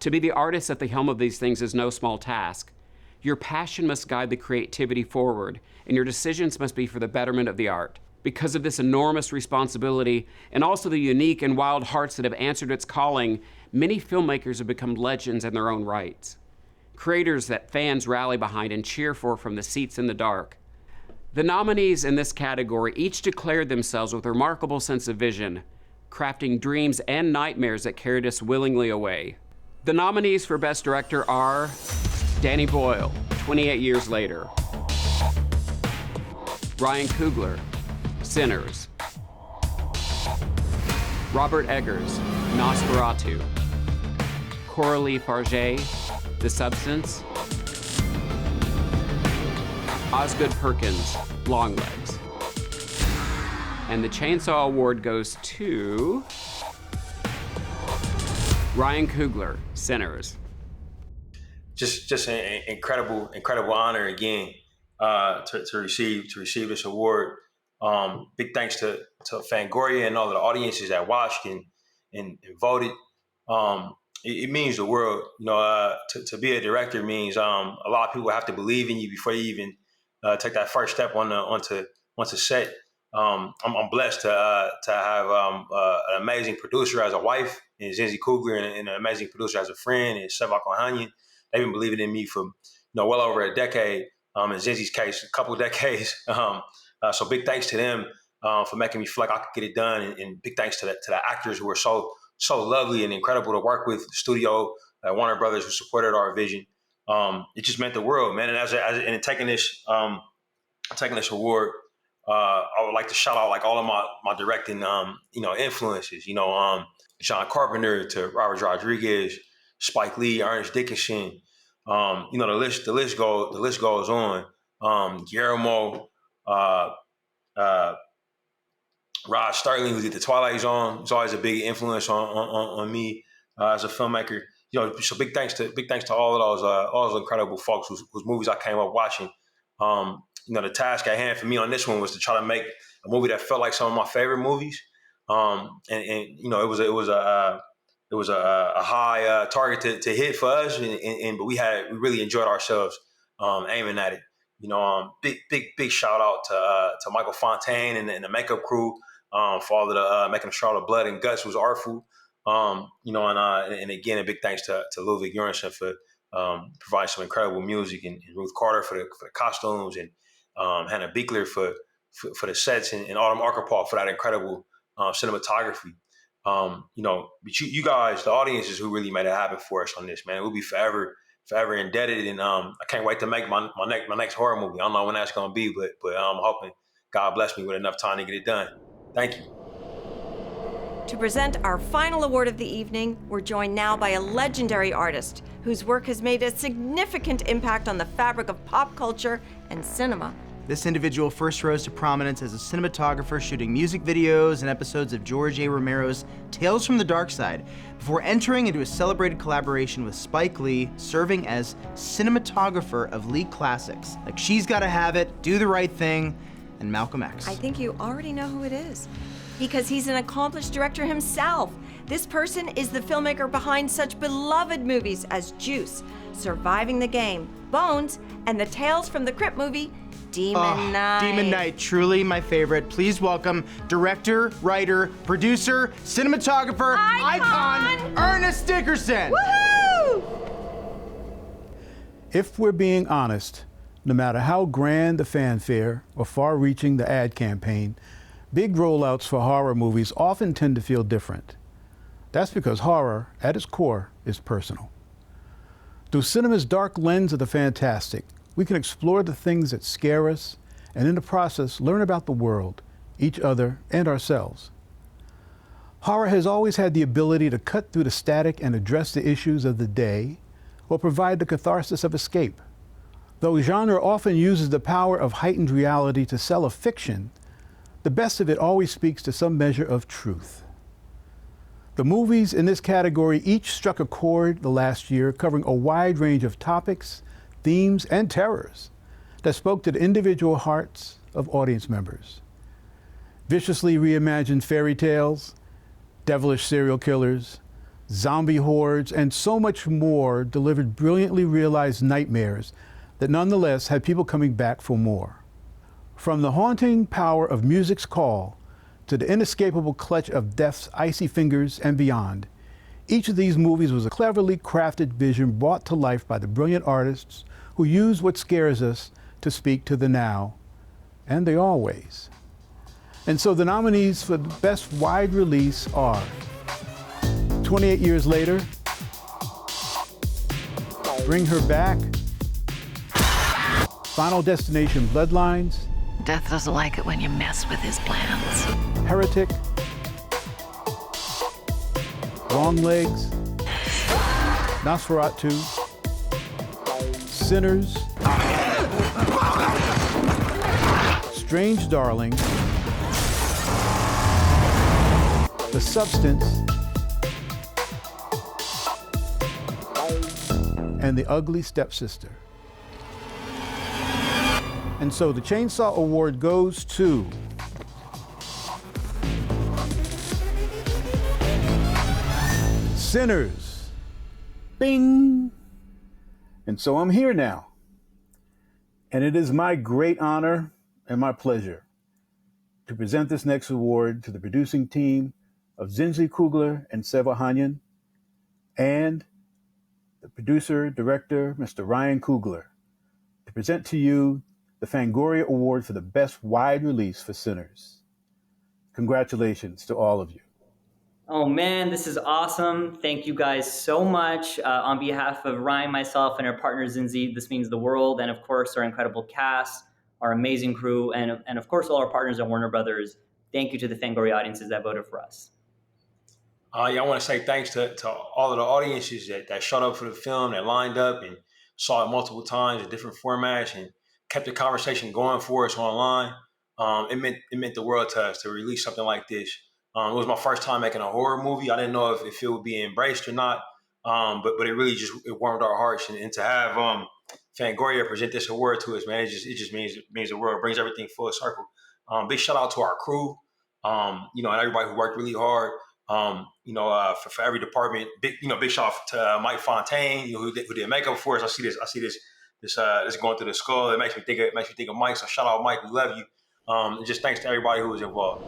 To be the artist at the helm of these things is no small task. Your passion must guide the creativity forward, and your decisions must be for the betterment of the art. Because of this enormous responsibility, and also the unique and wild hearts that have answered its calling, many filmmakers have become legends in their own rights. Creators that fans rally behind and cheer for from the seats in the dark. The nominees in this category each declared themselves with a remarkable sense of vision, crafting dreams and nightmares that carried us willingly away. The nominees for Best Director are Danny Boyle, 28 Years Later. Ryan Coogler, Sinners. Robert Eggers, Nosferatu. Coralie Farge, The Substance. Osgood Perkins, Long Legs. And the Chainsaw Award goes to Ryan Coogler, Sinners. Just an incredible honor again to receive this award. Big thanks to Fangoria and all of the audiences that watched and voted. It means the world. You know, to be a director means a lot of people have to believe in you before you even take that first step onto set. I'm blessed to have an amazing producer as a wife, and Zenzi Coogler, and an amazing producer as a friend, and Sevak Ohanian. They've been believing in me for well over a decade. In Zenzi's case, a couple of decades. So big thanks to them for making me feel like I could get it done, and big thanks to the actors who were so lovely and incredible to work with. The studio, Warner Brothers, who supported our vision. It just meant the world, man. And in taking this award, I would like to shout out like all of my directing influences. John Carpenter to Robert Rodriguez, Spike Lee, Ernest Dickerson. The list goes on. Guillermo, Rod Sterling, who did The Twilight Zone, is always a big influence on me as a filmmaker. So big thanks to all of those incredible folks whose movies I came up watching. The task at hand for me on this one was to try to make a movie that felt like some of my favorite movies. It was a high target to hit for us, but we really enjoyed ourselves aiming at it. Big shout out to Michael Fontaine and the makeup crew for all of the making sure all the blood and guts was artful. And again, a big thanks to Ludwig Göransson for providing some incredible music, and Ruth Carter for the costumes, and Hannah Bickler for the sets, and Autumn Arkapaw for that incredible cinematography. But you guys, the audience, is who really made it happen for us on this, man. We'll be forever indebted, and I can't wait to make my next horror movie. I don't know when that's going to be, but I'm hoping God bless me with enough time to get it done. Thank you. To present our final award of the evening, we're joined now by a legendary artist whose work has made a significant impact on the fabric of pop culture and cinema. This individual first rose to prominence as a cinematographer shooting music videos and episodes of George A. Romero's Tales from the Dark Side, before entering into a celebrated collaboration with Spike Lee, serving as cinematographer of Lee classics like She's Gotta Have It, Do the Right Thing, and Malcolm X. I think you already know who it is, because he's an accomplished director himself. This person is the filmmaker behind such beloved movies as Juice, Surviving the Game, Bones, and the Tales from the Crypt movie, Demon Knight. Demon Knight, truly my favorite. Please welcome director, writer, producer, cinematographer, icon Ernest Dickerson. Woohoo! If we're being honest, no matter how grand the fanfare or far-reaching the ad campaign, big rollouts for horror movies often tend to feel different. That's because horror, at its core, is personal. Through cinema's dark lens of the fantastic, we can explore the things that scare us, and in the process, learn about the world, each other, and ourselves. Horror has always had the ability to cut through the static and address the issues of the day, or provide the catharsis of escape. Though genre often uses the power of heightened reality to sell a fiction, the best of it always speaks to some measure of truth. The movies in this category each struck a chord the last year, covering a wide range of topics, themes, and terrors that spoke to the individual hearts of audience members. Viciously reimagined fairy tales, devilish serial killers, zombie hordes, and so much more delivered brilliantly realized nightmares that nonetheless had people coming back for more. From the haunting power of music's call to the inescapable clutch of death's icy fingers and beyond, each of these movies was a cleverly crafted vision brought to life by the brilliant artists who use what scares us to speak to the now and the always. And so the nominees for the best wide release are 28 Years Later, Bring Her Back, Final Destination Bloodlines, Death doesn't like it when you mess with his plans. Heretic, Long Legs, Nosferatu, Sinners, Strange Darling, The Substance, and The Ugly Stepsister. And so the Chainsaw Award goes to Sinners. Bing! And so I'm here now. And it is my great honor and my pleasure to present this next award to the producing team of Zinzi Coogler and Sev Ohanian, and the producer, director, Mr. Ryan Coogler, to present to you the FANGORIA Award for the best wide release for Sinners. Congratulations to all of you. Oh man, this is awesome. Thank you guys so much. On behalf of Ryan, myself, and our partner Zinzi, this means the world, and of course our incredible cast, our amazing crew, and of course all our partners at Warner Brothers. Thank you to the FANGORIA audiences that voted for us. I want to say thanks to all of the audiences that showed up for the film, that lined up and saw it multiple times in different formats and kept the conversation going for us online. It meant the world to us to release something like this. It was my first time making a horror movie. I didn't know if it would be embraced or not, but it really it warmed our hearts. And to have FANGORIA present this award to us, man, it just means the world. It brings everything full circle. Big shout out to our crew, and everybody who worked really hard. For every department, big shout out to Mike Fontaine, who did makeup for us. I see this going through the skull. It makes me think of Mike. So shout out Mike, we love you. And just thanks to everybody who was involved.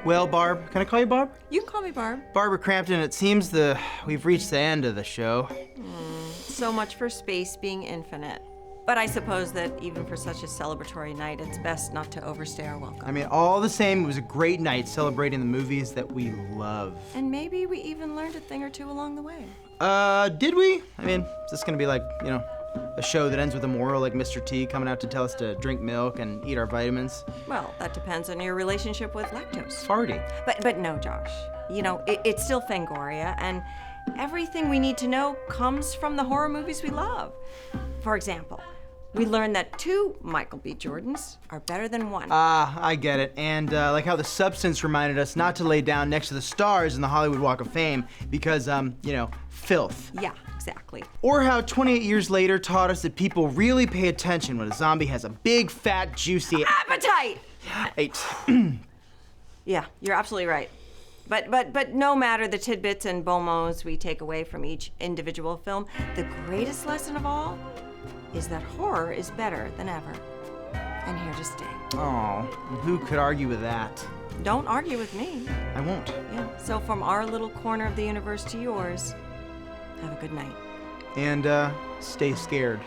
Well, Barb, can I call you Barb? You can call me Barb. Barbara Crampton, it seems we've reached the end of the show. So much for space being infinite. But I suppose that even for such a celebratory night, it's best not to overstay our welcome. I mean, all the same, it was a great night celebrating the movies that we love. And maybe we even learned a thing or two along the way. Did we? I mean, is this gonna be like, a show that ends with a moral like Mr. T coming out to tell us to drink milk and eat our vitamins? Well, that depends on your relationship with lactose. Farty. But no, Josh. It's still FANGORIA, and everything we need to know comes from the horror movies we love. For example, We learned that 2 Michael B. Jordans are better than 1. I get it. And like how The Substance reminded us not to lay down next to the stars in the Hollywood Walk of Fame because, you know, filth. Yeah, exactly. Or how 28 years later taught us that people really pay attention when a zombie has a big, fat, juicy appetite! Eight. Yeah, you're absolutely right. But no matter the tidbits and BOMOs we take away from each individual film, the greatest lesson of all is that horror is better than ever, and here to stay. Oh, who could argue with that? Don't argue with me. I won't. Yeah, so from our little corner of the universe to yours, have a good night. And, stay scared.